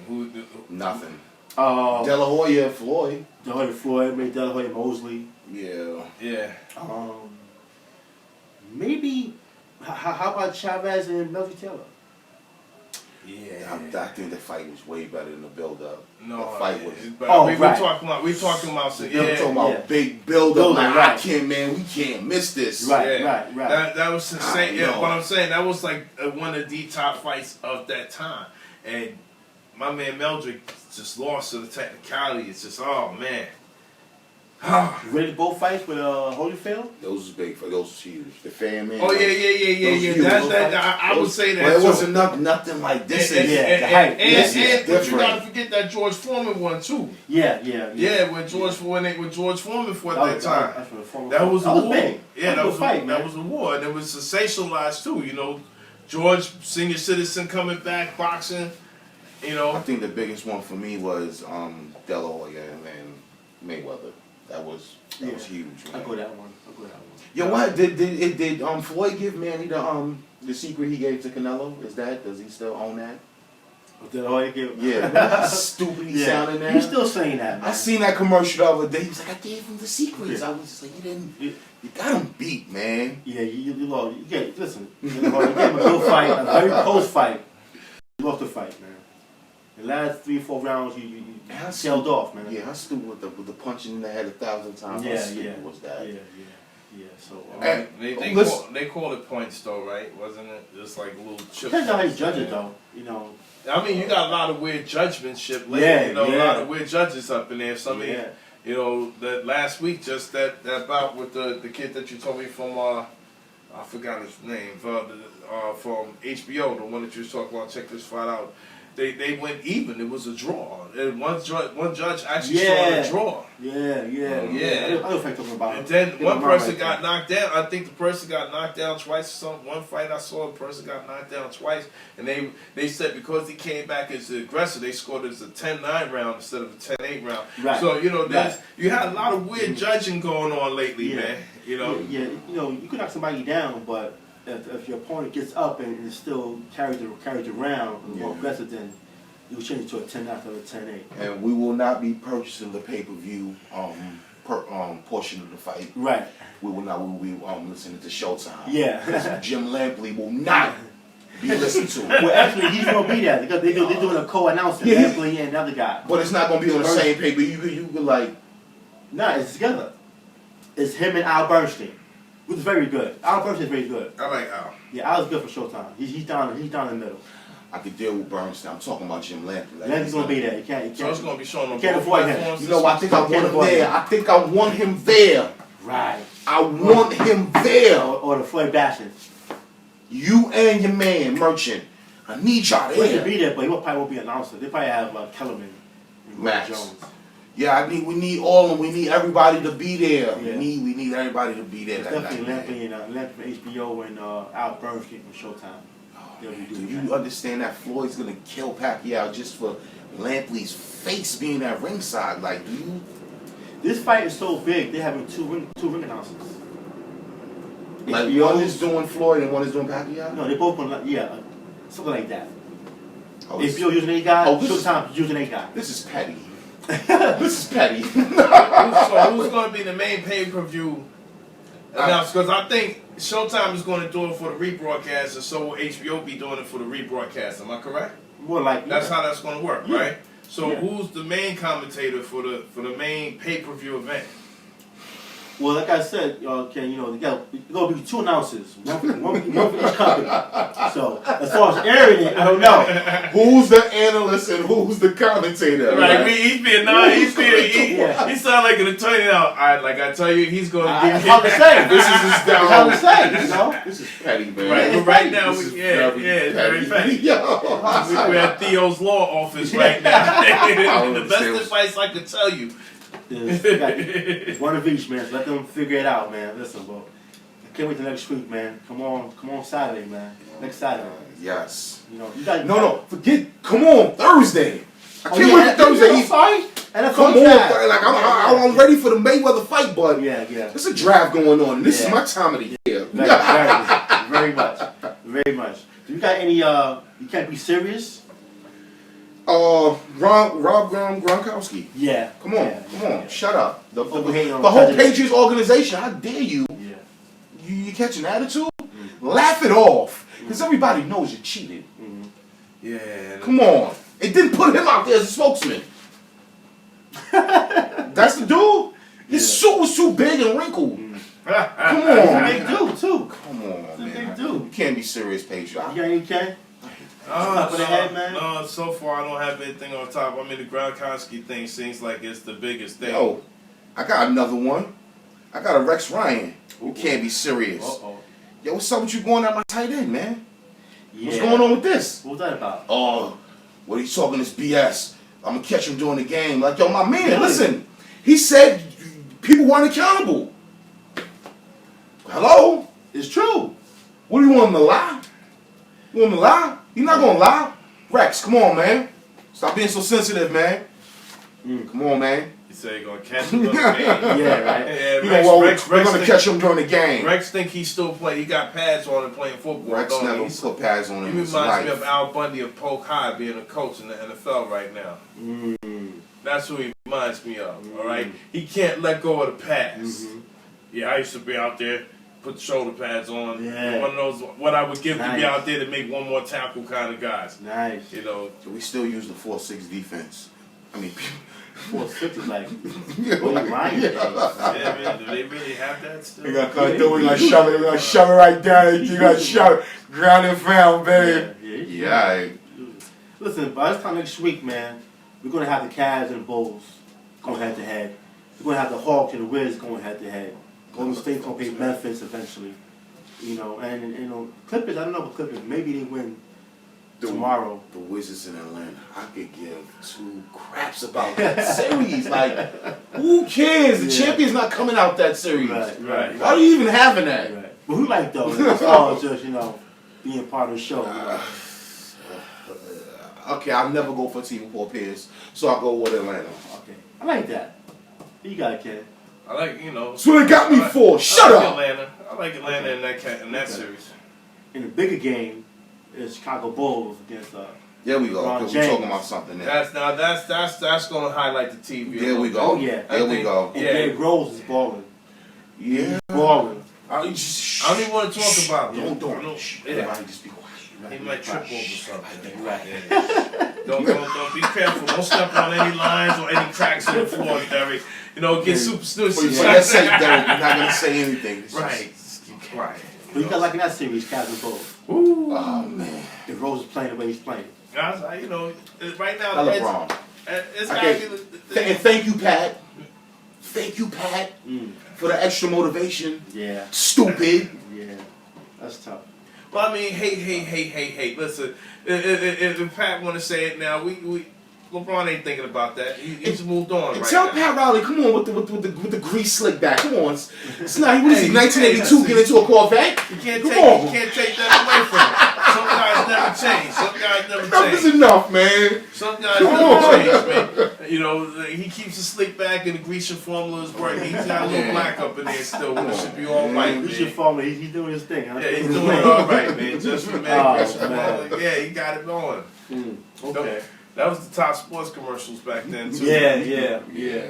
Nothing. De La Hoya, Floyd. De La Hoya, Floyd, maybe De La Hoya, Mosley. Yeah. Maybe... How about Chavez and Melvin Taylor? Yeah, I think the fight was way better than the build-up. No, the fight was. We're talking about big build-up. Like, we can't miss this. Right. That was insane. Yeah, what I'm saying, that was like one of the top fights of that time, and my man Meldrick just lost to the technicality. It's just, oh man. You ready to both fights with Holyfield? Those was big. Those was huge. The fan man. Oh yeah. I would say that. But it wasn't nothing like this. The hype. But you gotta forget that George Foreman one too. Yeah. When George Foreman fought that time, that was a war. That was a war, and it was sensationalized too. You know, George, senior citizen, coming back boxing. You know, I think the biggest one for me was De La Hoya and Mayweather. That was huge. I'll go that one. Yo, what did Floyd give Manny the secret he gave to Canelo? Does he still own that? De La Hoya gave. Yeah, stupid he sounding that. He's still saying that, man. I seen that commercial the other day. He was like, I gave him the secrets. I was just like, you got him beat, man. Yeah, you lost. Listen, you gave him a good fight, a very close fight. You lost the fight, man. The last 3-4 rounds, you sailed off, man. Yeah, I stood with the punching in the head 1,000 times. Was that? Yeah. So they called it points though, right? Wasn't it? Just like little chips. Depends on how you judge it, though. I mean, you got a lot of weird judgmentship lately. A lot of weird judges up in there. Somebody, that last week, just that bout with the kid that you told me from I forgot his name from HBO, the one that you was talking about. Check this fight out. They went even. It was a draw. And one judge actually saw a draw. Yeah. I don't think talking about. And then one person got knocked down. I think the person got knocked down twice or something. One fight I saw, a person got knocked down twice. And they said because he came back as the aggressor, they scored it as a 10-9 round instead of a 10-8 round. Right. So, you had a lot of weird judging going on lately, man. You could knock somebody down, but if your opponent gets up and still carries the round more aggressive, then you change it to a 10-9 or a 10-8. And we will not be purchasing the pay-per-view portion of the fight. Right. We will be listening to Showtime. Yeah. Jim Lampley will not be listened to. Well, actually, he's gonna be there because they're doing a co-announcement. Yeah, Lampley and another guy. But it's not gonna be on the same paper. You could like. Nah, it's together. It's him and Al Bernstein, which is very good. Al Bernstein's very good. I like Al. Yeah, Al's good for Showtime. He's down in the middle. I could deal with Bernstein. I'm talking about Jim Lampley. Like, Lampley's gonna be there. You can't. So it's gonna be shown on can't both avoid him. platforms. You know, I think I want him avoid there. him. I think I want him there. Right. I want him there. Or the Floyd bashing. You and your man, Merchant. I need y'all He should there. be there, but he probably won't be announcing. They probably have Kellerman and Max. Jones. Yeah, we need all of them. We need everybody to be there. Yeah. We need everybody to be there. It's That definitely night, Lampley and from HBO and Al Bernstein from Showtime. They'll be Do doing you that. understand that Floyd's gonna kill Pacquiao just for Lampley's face being at ringside? Like, do you? This fight is so big. They're having two ring announcers. Like, HBO one is doing Floyd and one is doing Pacquiao? No, they both gonna something like that. Oh, HBO using a guy. Oh, this is- Showtime using a guy. This is petty. This is petty. So who's going to be the main pay-per-view announced? Because I think Showtime is going to do it for the rebroadcast, and so will HBO be doing it for the rebroadcast. Am I correct? More like That's how that's going to work, Yeah. right? So Yeah. who's the main commentator for the main pay-per-view event? Well, like I said, Ken, there's gonna be two announcers, one for each company. So as far as airing it, I don't know. Who's the analyst and who's the commentator? Right, he's being nice. Yeah. He sound like an attorney now. Like I tell you, he's going to give Hard to say. This is his It's hard to say, you know. This is petty, man. Right, It's but right petty. now, This is it's very petty. Yo. We're at Theo's law office right now. The best understand. advice I could tell you. It's one of each, man. So let them figure it out, man. Listen, bro. I can't wait till next week, man. Come on Saturday, man. Next Saturday. Yes. You got No, forget. Come on, Thursday. I can't yeah, wait for Thursday. fight. And Come on, like I'm ready for the Mayweather fight, bud. Yeah. There's a draft going on. This is Yeah. my time of the year. Very much. Do you got any? You can't be serious. Rob Gronkowski. Yeah. Come on, Yeah. shut up. The Overhating on whole president. Patriots organization. How dare you? Yeah. You catch an attitude? Laugh it off, because everybody knows you cheated. Yeah. Come on. It didn't put him out there as a spokesman. That's the dude. His suit was too big and wrinkled. Come on. They do too. Come on, They man. do. You can't be serious, Patriot. You got any Ken? Top of the head, man? No, so far I don't have anything on top. I mean, the Gronkowski thing seems like it's the biggest thing. Yo, I got another one. I got a Rex Ryan. You can't be serious. Uh-oh. Yo, what's up with you going at my tight end, man? Yeah. What's going on with this? What was that about? Oh, what are you talking this BS? I'm gonna catch him during the game. Like, yo, my man, Really? listen. He said people weren't accountable. Hello? It's true. What do you want him to lie? You want him to lie? He's not gonna lie. Rex, come on, man. Stop being so sensitive, man. Come on, man. You say you're gonna catch him during the game. Yeah, right. Yeah, You know what? We're gonna think, catch him during the game. Rex think he still play. He got pads on and playing football. Rex don't he? never He's- put pads on He him in his reminds me life. of Al Bundy of Polk High being a coach in the NFL right now. That's who he reminds me of. All right, he can't let go of the pass. Yeah, I used to be out there, put the shoulder pads on. Yeah. One of those what I would give to Nice. be out there to make one more tackle kind of guys. Nice. You know, We still use the 4-6 defense. I mean, 4-6 is like, yeah, what are you lying yeah, man, do they really have that still? we got cut through. We're gonna shove it. We're gonna shove it right down. You gotta shove it. Ground and pound, baby. Yeah. Listen, by this time next week, man, we're going to have the Cavs and the Bulls going head to head. We're going to have the Hawks and the Wiz going head to head. Golden State's going to play Memphis eventually. And Clippers, I don't know about Clippers. Maybe they win tomorrow. The Wizards in Atlanta. I could give two craps about that series. Like, who cares? The champion's not coming out that series. Right. Why are you even having that? Right. But who like though? As far as just, being part of the show. Okay, I'll never go for Team Paul Pierce, so I'll go with Atlanta. Okay. I like that. You got it, Ken. I like That's what they got me for. Shut up. Atlanta. I like Atlanta in that series. In the bigger game, is Chicago Bulls against There we go. LeBron We're James. talking about something there. That's going to highlight the TV. There we go. Oh, yeah. There we go. And Derrick Rose is balling. Yeah. Balling. I don't even want to talk about it. Don't. Shh. Everybody just be quiet. He might trip over something. Right. Yeah. Don't be careful. Don't step on any lines or any cracks in the floor, Derek. You know, get superstitious. Let's say Derek. We're not gonna say anything. Right. Just keep quiet. But you got like in that series, Captain Bull. Ooh. Oh man. If Rose is playing the way he's playing. Guys, you know, right now, LeBron. it's Okay. And thank you, Pat. Thank you, Pat, Mm. for the extra motivation. Yeah. Stupid. Yeah. That's tough. Well, I mean, hey. Listen, if Pat want to say it now, LeBron ain't thinking about that. He's moved on And right tell now. Pat Riley, come on with the grease slick back. Come on. It's not. What is he? 1982 get into a Corvette? You can't Come on. take that away from him. Some guys never change. Some guys never Enough is change. enough, man. Some guys Come never on. change, man. You know, he keeps the slick back and the Grecian formula is working. He's got a little black up in there still, when it should be all white, We should man. follow him. He's doing his thing, huh? Yeah, he's doing it all right, man. Just for Oh, Grecian man. formula. Yeah, he got it going. Okay. That was the top sports commercials back then, too. Yeah.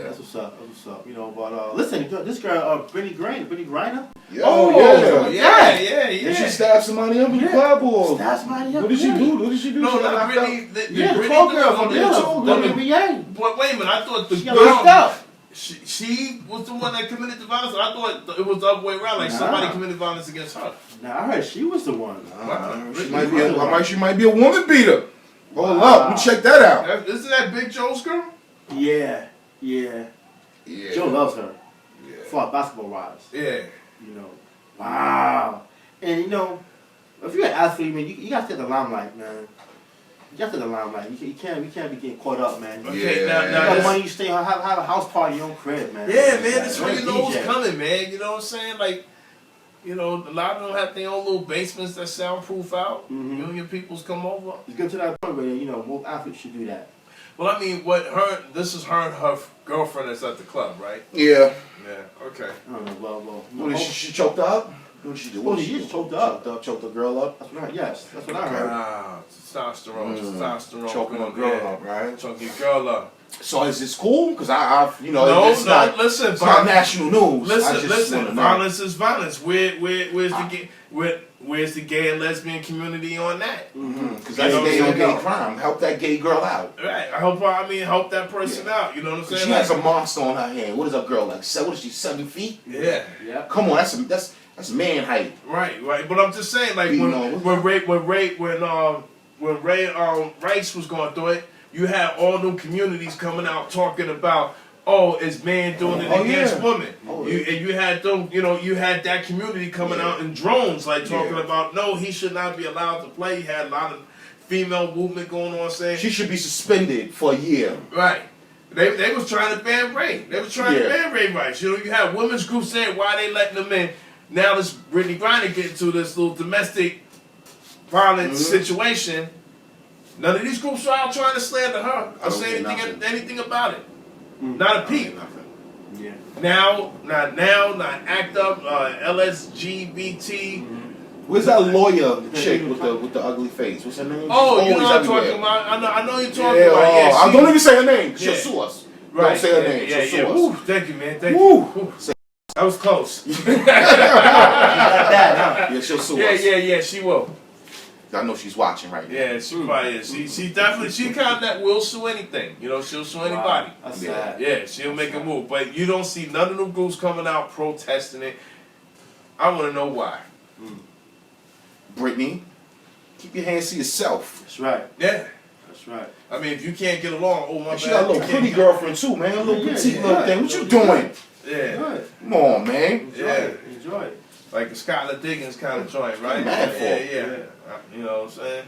That's what's up. That's what's up. You know, but listen, this girl, Brittany Griner. Oh, yeah. Did she stab somebody up in the club or? That's my What did she do? What did she do? No, She got not locked up? Brittany. Yeah, the Brittany tall girl from Yeah, the tall girl. WNBA. But wait a minute, I thought the She got locked up. She was the one that committed the violence. I thought it was the other way around, like somebody committed violence against her. Nah, I heard she was the one. She might be a woman beater. Hold up, let me check that out. Isn't that Big Joe's girl? Yeah. Yeah. Joe loves her. Yeah. For basketball wise. Yeah. You know. Wow. And you know, if you're an athlete, man, you got to take the limelight, man. You got to take the limelight. You can't be getting caught up, man. Okay, Yeah. now You got this- money, you stay have a house party in your own crib, man. yeah, man, that's You're when a you know what's DJ. coming, man. You know what I'm saying? Like, you know, a lot of them have their own little basements that soundproof out. Mhm. You and your peoples come over. It's good to that point where, you know, most athletes should do that. Well, I mean, this is her and her girlfriend that's at the club, right? Yeah. Yeah, okay. I don't know, well. What did she choked her up? What did she do? Oh, she just choked her up. Choked the girl up. That's what I heard. Yes, that's what I heard. Ah, testosterone. Choking a girl up, right? Choking your girl up. So is this cool? Because I've it's not, listen, it's not national news. Listen, violence is violence. Where's the gay and lesbian community on that? Because that's gay on gay crime. Help that gay girl out. Right. Help that person out. You know what I'm saying? She has a monster on her hand. What is a girl like? What is she? 7 feet? Yeah. Come on, that's man height. Right. But I'm just saying, like when Ray Rice was going through it, you had all them communities coming out talking about, oh, is man doing it against women? You had them, you had that community coming out in drones, like talking about, no, he should not be allowed to play. You had a lot of female movement going on saying She should be suspended for a year. right. They was trying to ban Ray. They was trying to ban Ray Rice. You had women's groups saying why they letting them in. Now this Brittany Griner get into this little domestic violence situation. None of these groups are out trying to slander her or say anything about it. Not a peep. Yeah. Now, not ACT UP, LSGBT. Where's that lawyer chick with the ugly face? What's her name? Oh, She's you know what I'm always talking everywhere. about. I know you're talking about. Yeah, don't even say her name. She'll Yeah. sue us. Right. Don't say her name. She'll sue us. Woo, thank you, man. Thank Woo. you. Woo. That was close. Not that, huh? Yeah, she'll sue us. Yeah, she will. I know she's watching right now. Yeah, she probably is. She definitely, she kind of that will sue anything. She'll sue anybody. That's sad. Yeah, she'll make a move. But you don't see none of them groups coming out protesting it. I want to know why. Brittany, keep your hands to yourself. That's right. Yeah. That's right. I mean, if you can't get along, oh my And bad. she got a little you can't pretty get- girlfriend too, man. A little petite yeah. little thing. What you doing? Yeah. Good. Come on, man. Enjoy Yeah. it. Enjoy it. Like the Skylar Diggins kind of joint, right? Mad for it. Yeah. You know what I'm saying?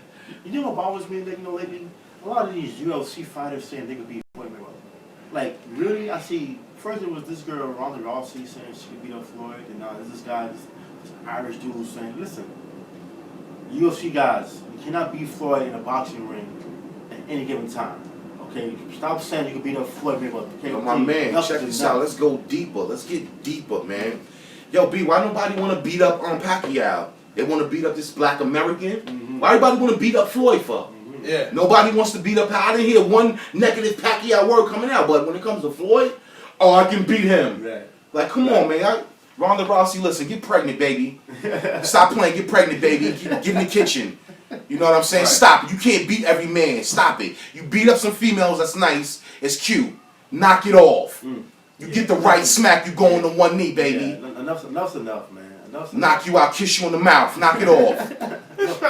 You know what bothers me, like, lately? A lot of these UFC fighters saying they could beat Floyd Mayweather. Like, really, I see, first it was this girl, Ronda Rousey, saying she could beat up Floyd, and now there's this guy, this Irish dude who's saying, listen, UFC guys, you cannot beat Floyd in a boxing ring at any given time. Okay? Stop saying you could beat up Floyd Mayweather. Okay? Yo, my man, check this out. Let's go deeper. Let's get deeper, man. Yo, B, why nobody want to beat up Pacquiao? They want to beat up this black American? Why everybody want to beat up Floyd for? Yeah. Nobody wants to beat up. I didn't hear one negative Pacquiao word coming out. But when it comes to Floyd, oh, I can beat him. Right. Like, come on, man. Ronda Rousey, listen, get pregnant, baby. Stop playing, get pregnant, baby. Get in the kitchen. You know what I'm saying? Right. Stop it. You can't beat every man. Stop it. You beat up some females, that's nice. It's cute. Knock it off. You get the right smack, you go on the one knee, baby. Yeah, enough's enough, man. Enough's Knock you out, kiss you on the mouth. Knock it off. It's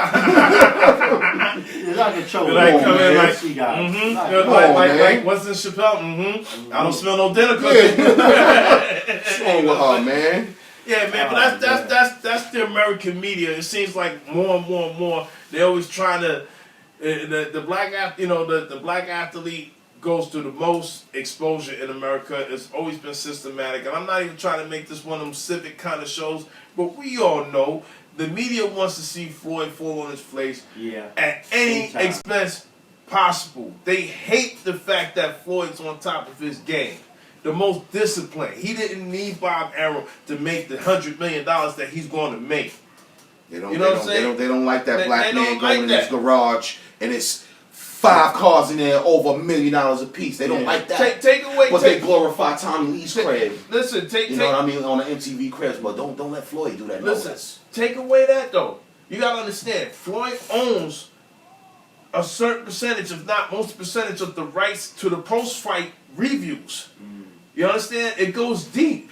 not a control. Like, come in like, see, guys. man. what's in Chappelle? I don't smell no dinner cooking. What's wrong with her, man? Yeah, man, but that's the American media. It seems like more and more they're always trying to the black the black athlete goes through the most exposure in America. It's always been systematic, and I'm not even trying to make this one of them civic kind of shows, but we all know the media wants to see Floyd fall on his face at any expense possible. They hate the fact that Floyd's on top of his game. The most disciplined. He didn't need Bob Arum to make the $100 million that he's going to make. They don't, you know what I'm saying? They don't like that black man like going in his garage and it's 5 cars in there over $1 million a piece. They don't like that. Take away. But they glorify Tommy Lee's crib. Listen, you know what I mean, on the MTV cribs. But don't let Floyd do that. Listen, take away that though. You gotta understand, Floyd owns a certain percentage, if not most percentage, of the rights to the post-fight reviews. You understand? It goes deep.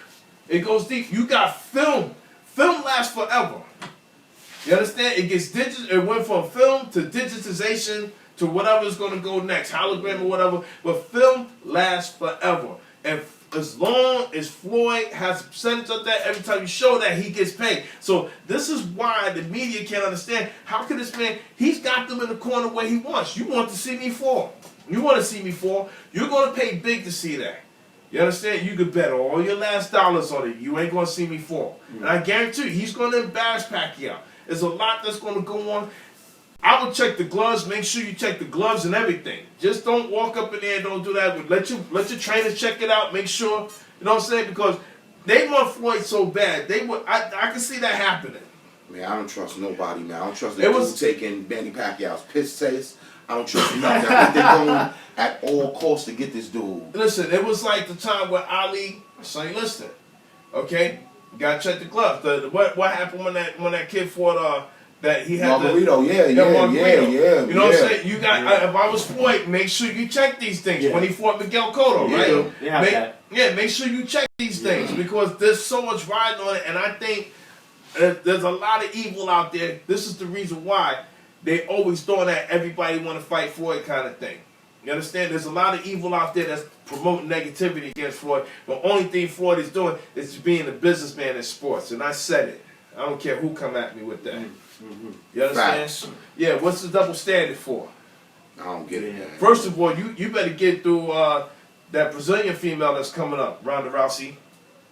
It goes deep. You got film. Film lasts forever. You understand? It gets it went from film to digitization to whatever's going to go next, hologram or whatever. But film lasts forever. And as long as Floyd has a percentage of that, every time you show that, he gets paid. So this is why the media can't understand. How can this man, he's got them in the corner where he wants. You want to see me fall. You want to see me fall. You're going to pay big to see that. You understand? You could bet all your last dollars on it. You ain't going to see me fall. And I guarantee you, he's going to embarrass Pacquiao. There's a lot that's going to go on. I would check the gloves. Make sure you check the gloves and everything. Just don't walk up in there and don't do that. But let your trainers check it out. Make sure, you know what I'm saying? Because they want Floyd so bad. They would. I can see that happening. Man, I don't trust nobody, man. I don't trust the dude taking Manny Pacquiao's piss taste. I don't trust nothing. I think they're going at all costs to get this dude. Listen, it was like the time where Ali, say, listen, okay, you gotta check the gloves. What happened when that kid fought that he had Margarito, yeah. You know what I'm saying? You got if I was Floyd, make sure you check these things. When he fought Miguel Cotto, right? Make sure you check these things because there's so much riding on it, and I think there's a lot of evil out there. This is the reason why they always doing that everybody want to fight Floyd kind of thing. You understand? There's a lot of evil out there that's promoting negativity against Floyd. The only thing Floyd is doing is being a businessman in sports. And I said it. I don't care who come at me with that. You understand? Facts. Yeah, what's the double standard for? I don't get it, man. First of all, you better get through that Brazilian female that's coming up, Ronda Rousey.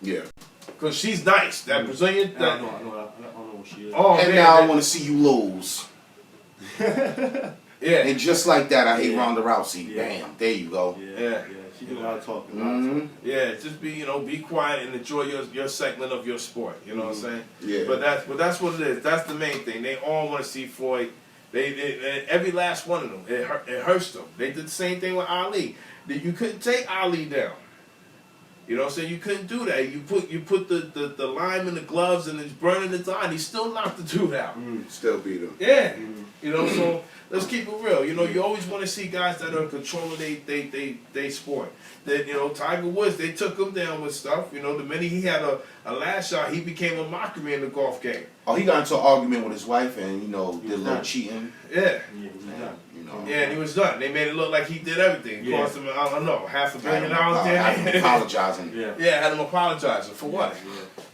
Yeah. Because she's nice. That Brazilian... I don't know what she is. Oh, and man, now I want to see you lose. Yeah. And just like that, I hate Ronda Rousey. Bam. There you go. Yeah. She do a lot of talking. Yeah, just be quiet and enjoy your segment of your sport. You know what I'm saying? Yeah. But that's what it is. That's the main thing. They all want to see Floyd. They every last one of them. It hurts them. They did the same thing with Ali. You couldn't take Ali down. You know what I'm saying? You couldn't do that. You put the lime in the gloves and it's burning his eye. And he still knocked the dude out. Still beat him. Yeah. You know, so let's keep it real. You know, you always want to see guys that are controlling they sport. That, you know, Tiger Woods, they took him down with stuff. You know, the minute he had a last shot, he became a mockery in the golf game. Oh, he got into an argument with his wife and, you know, did a little cheating. Yeah. You know. Yeah, and he was done. They made it look like he did everything. It cost him, I don't know, $500 million. Had him apologizing. Yeah, had him apologizing. For what?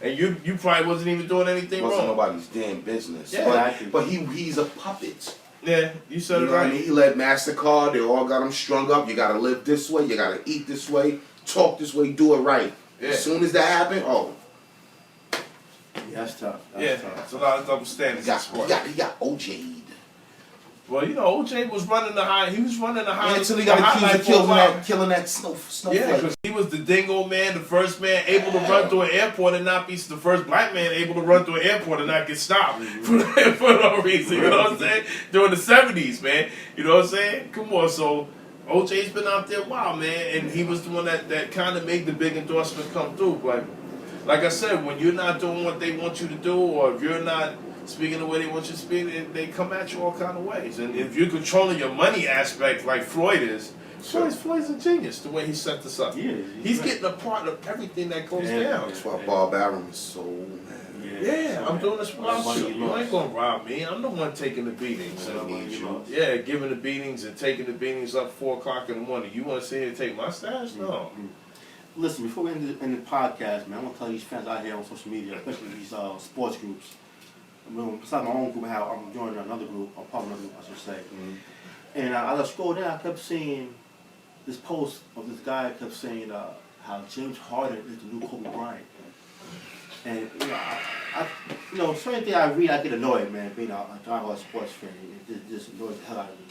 And you probably wasn't even doing anything wasn't wrong. Nobody's damn business. Yeah. But he's a puppet. Yeah, you said You it know what I right. mean? He led MasterCard. They all got him strung up. You got to live this way. You got to eat this way. Talk this way. Do it right. Yeah. As soon as that happened, Yeah, that's tough. It's a lot of double standards in sport. He got OJ'd. Well, you know, OJ was running the high. He was running the high. Until he got accused of killing that snowflake. Yeah, because he was the dingo man, the first man able to run through an airport and not be the first black man able to run through an airport and not get stopped for no reason. You know what I'm saying? During the 70s, man. You know what I'm saying? Come on, so OJ's been out there a while, man, and he was the one that kind of made the big endorsement come through. But like I said, when you're not doing what they want you to do, or if you're not speaking the way they want you to speak, they come at you all kind of ways. And if you're controlling your money aspect like Floyd is, Floyd's a genius the way he set this up. Yeah, he's getting a part of everything that goes down. That's why Bob Arum is so mad. Yeah, I'm doing this without you. You ain't gonna rob me. I'm the one taking the beatings. Yeah, giving the beatings and taking the beatings up 4 o'clock in the morning. You want to sit here and take my stash? No. Listen, before we end the podcast, man, I want to tell these fans out here on social media, especially these sports groups. I mean, besides my own group, how I'm joining another group, or part of another group, I should say. And as I scrolled down, I kept seeing this post of this guy kept saying how James Harden is the new Kobe Bryant. And you know, certain things I read, I get annoyed, man. Being a giant sports fan, it just annoys the hell out of me.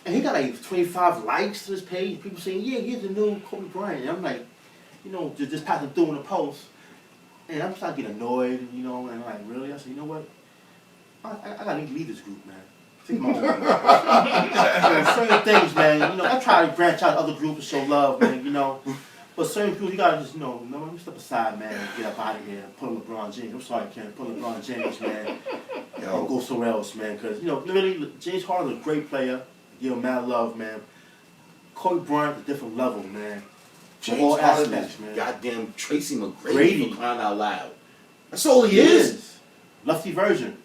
And he got like 25 likes to his page. People saying, "Yeah, he's the new Kobe Bryant." And I'm like, you know, just passing through in the post, and I'm starting to get annoyed, you know. And I'm like, really? I said, you know what? I gotta leave this group, man. Take my own way. Certain things, man. You know, I try to branch out other groups and show love, man. You know. But certain people, you gotta just, you know, let me step aside, man, and get up out of here and put on LeBron James. I'm sorry, Ken, put on LeBron James, man, and go somewhere else, man. Because, you know, literally, James Harden's a great player. Give him mad love, man. Kobe Bryant, a different level, man. James Harden is goddamn Tracy McGrady for crying out loud. That's all he is. Lefty version.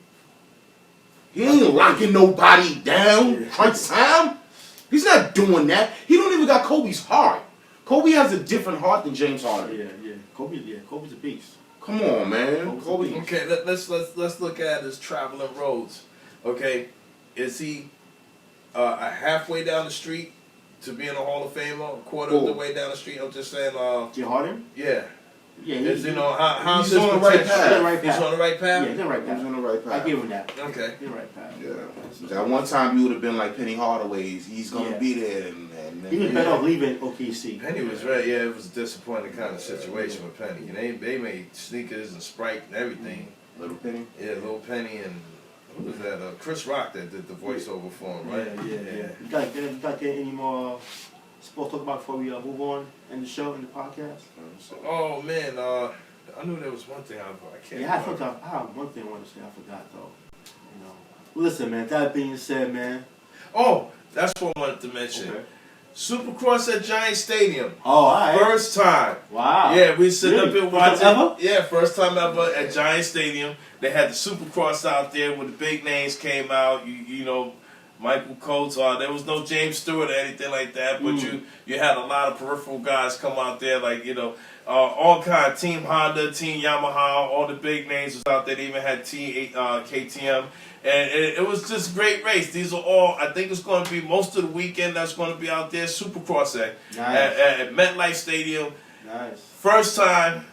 He ain't locking nobody down. Crunch time. He's not doing that. He don't even got Kobe's heart. Kobe has a different heart than James Harden. Yeah. Kobe's a beast. Come on, man. Kobe. Okay, let's look at his traveling roads. Okay, is he a halfway down the street to being a Hall of Famer, a quarter of the way down the street? I'm just saying. Jay Harden? Yeah. Yeah, he's on the right path. He's on the right path? Yeah, he's on the right path. He's on the right path. I give him that. Okay. He's on the right path. Yeah. That one time you would have been like Penny Hardaway's. He's going to be there. And he was better off leaving OKC. Penny was right. Yeah, it was a disappointing kind of situation with Penny. They made sneakers and Sprite and everything. Little Penny? Yeah, Little Penny and who was that? Chris Rock that did the voiceover for him, right? Yeah. You got to get any more sports talk about before we move on in the show, in the podcast? Oh, man. I knew there was one thing I can't. Yeah, I have one thing I want to say. I forgot though. You know, listen, man. That being said, man. Oh, that's what I wanted to mention. Okay. Supercross at Giant Stadium. Oh, all right. First time. Wow. Yeah, we sitting up here watching. First time ever? Yeah, first time ever at Giant Stadium. They had the Supercross out there where the big names came out. You know, Michael Coates. There was no James Stewart or anything like that, but you had a lot of peripheral guys come out there, like, you know, all kind of Team Honda, Team Yamaha, all the big names was out there. They even had KTM, and it was just a great race. These are all, I think it's going to be most of the weekend that's going to be out there. Supercross at MetLife Stadium. Nice. First time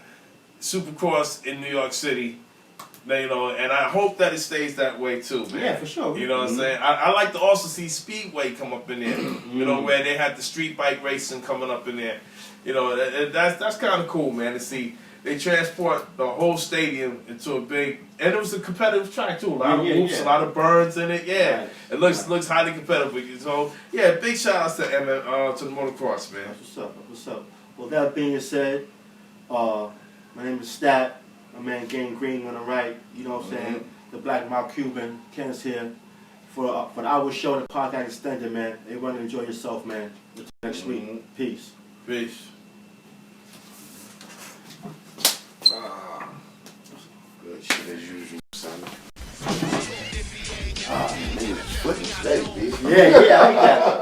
Supercross in New York City. You know, and I hope that it stays that way too, man. Yeah, for sure. You know what I'm saying? I like to also see Speedway come up in there. You know, where they had the street bike racing coming up in there. You know, that's kind of cool, man, to see. They transport the whole stadium into a big, and it was a competitive track too. A lot of whoops, a lot of burns in it. Yeah, it looks highly competitive. So yeah, big shout outs to the motocross, man. That's what's up. Well, that being said, my name is Stat. My man Gang Green on the right, you know what I'm saying? The Black Mouth Cuban, Ken's here for the hour show, the podcast extended, man. Everyone enjoy yourself, man. Until next week. Peace. Peace. Good shit as usual, son. Niggas flipping today, bitch. Yeah, I like that.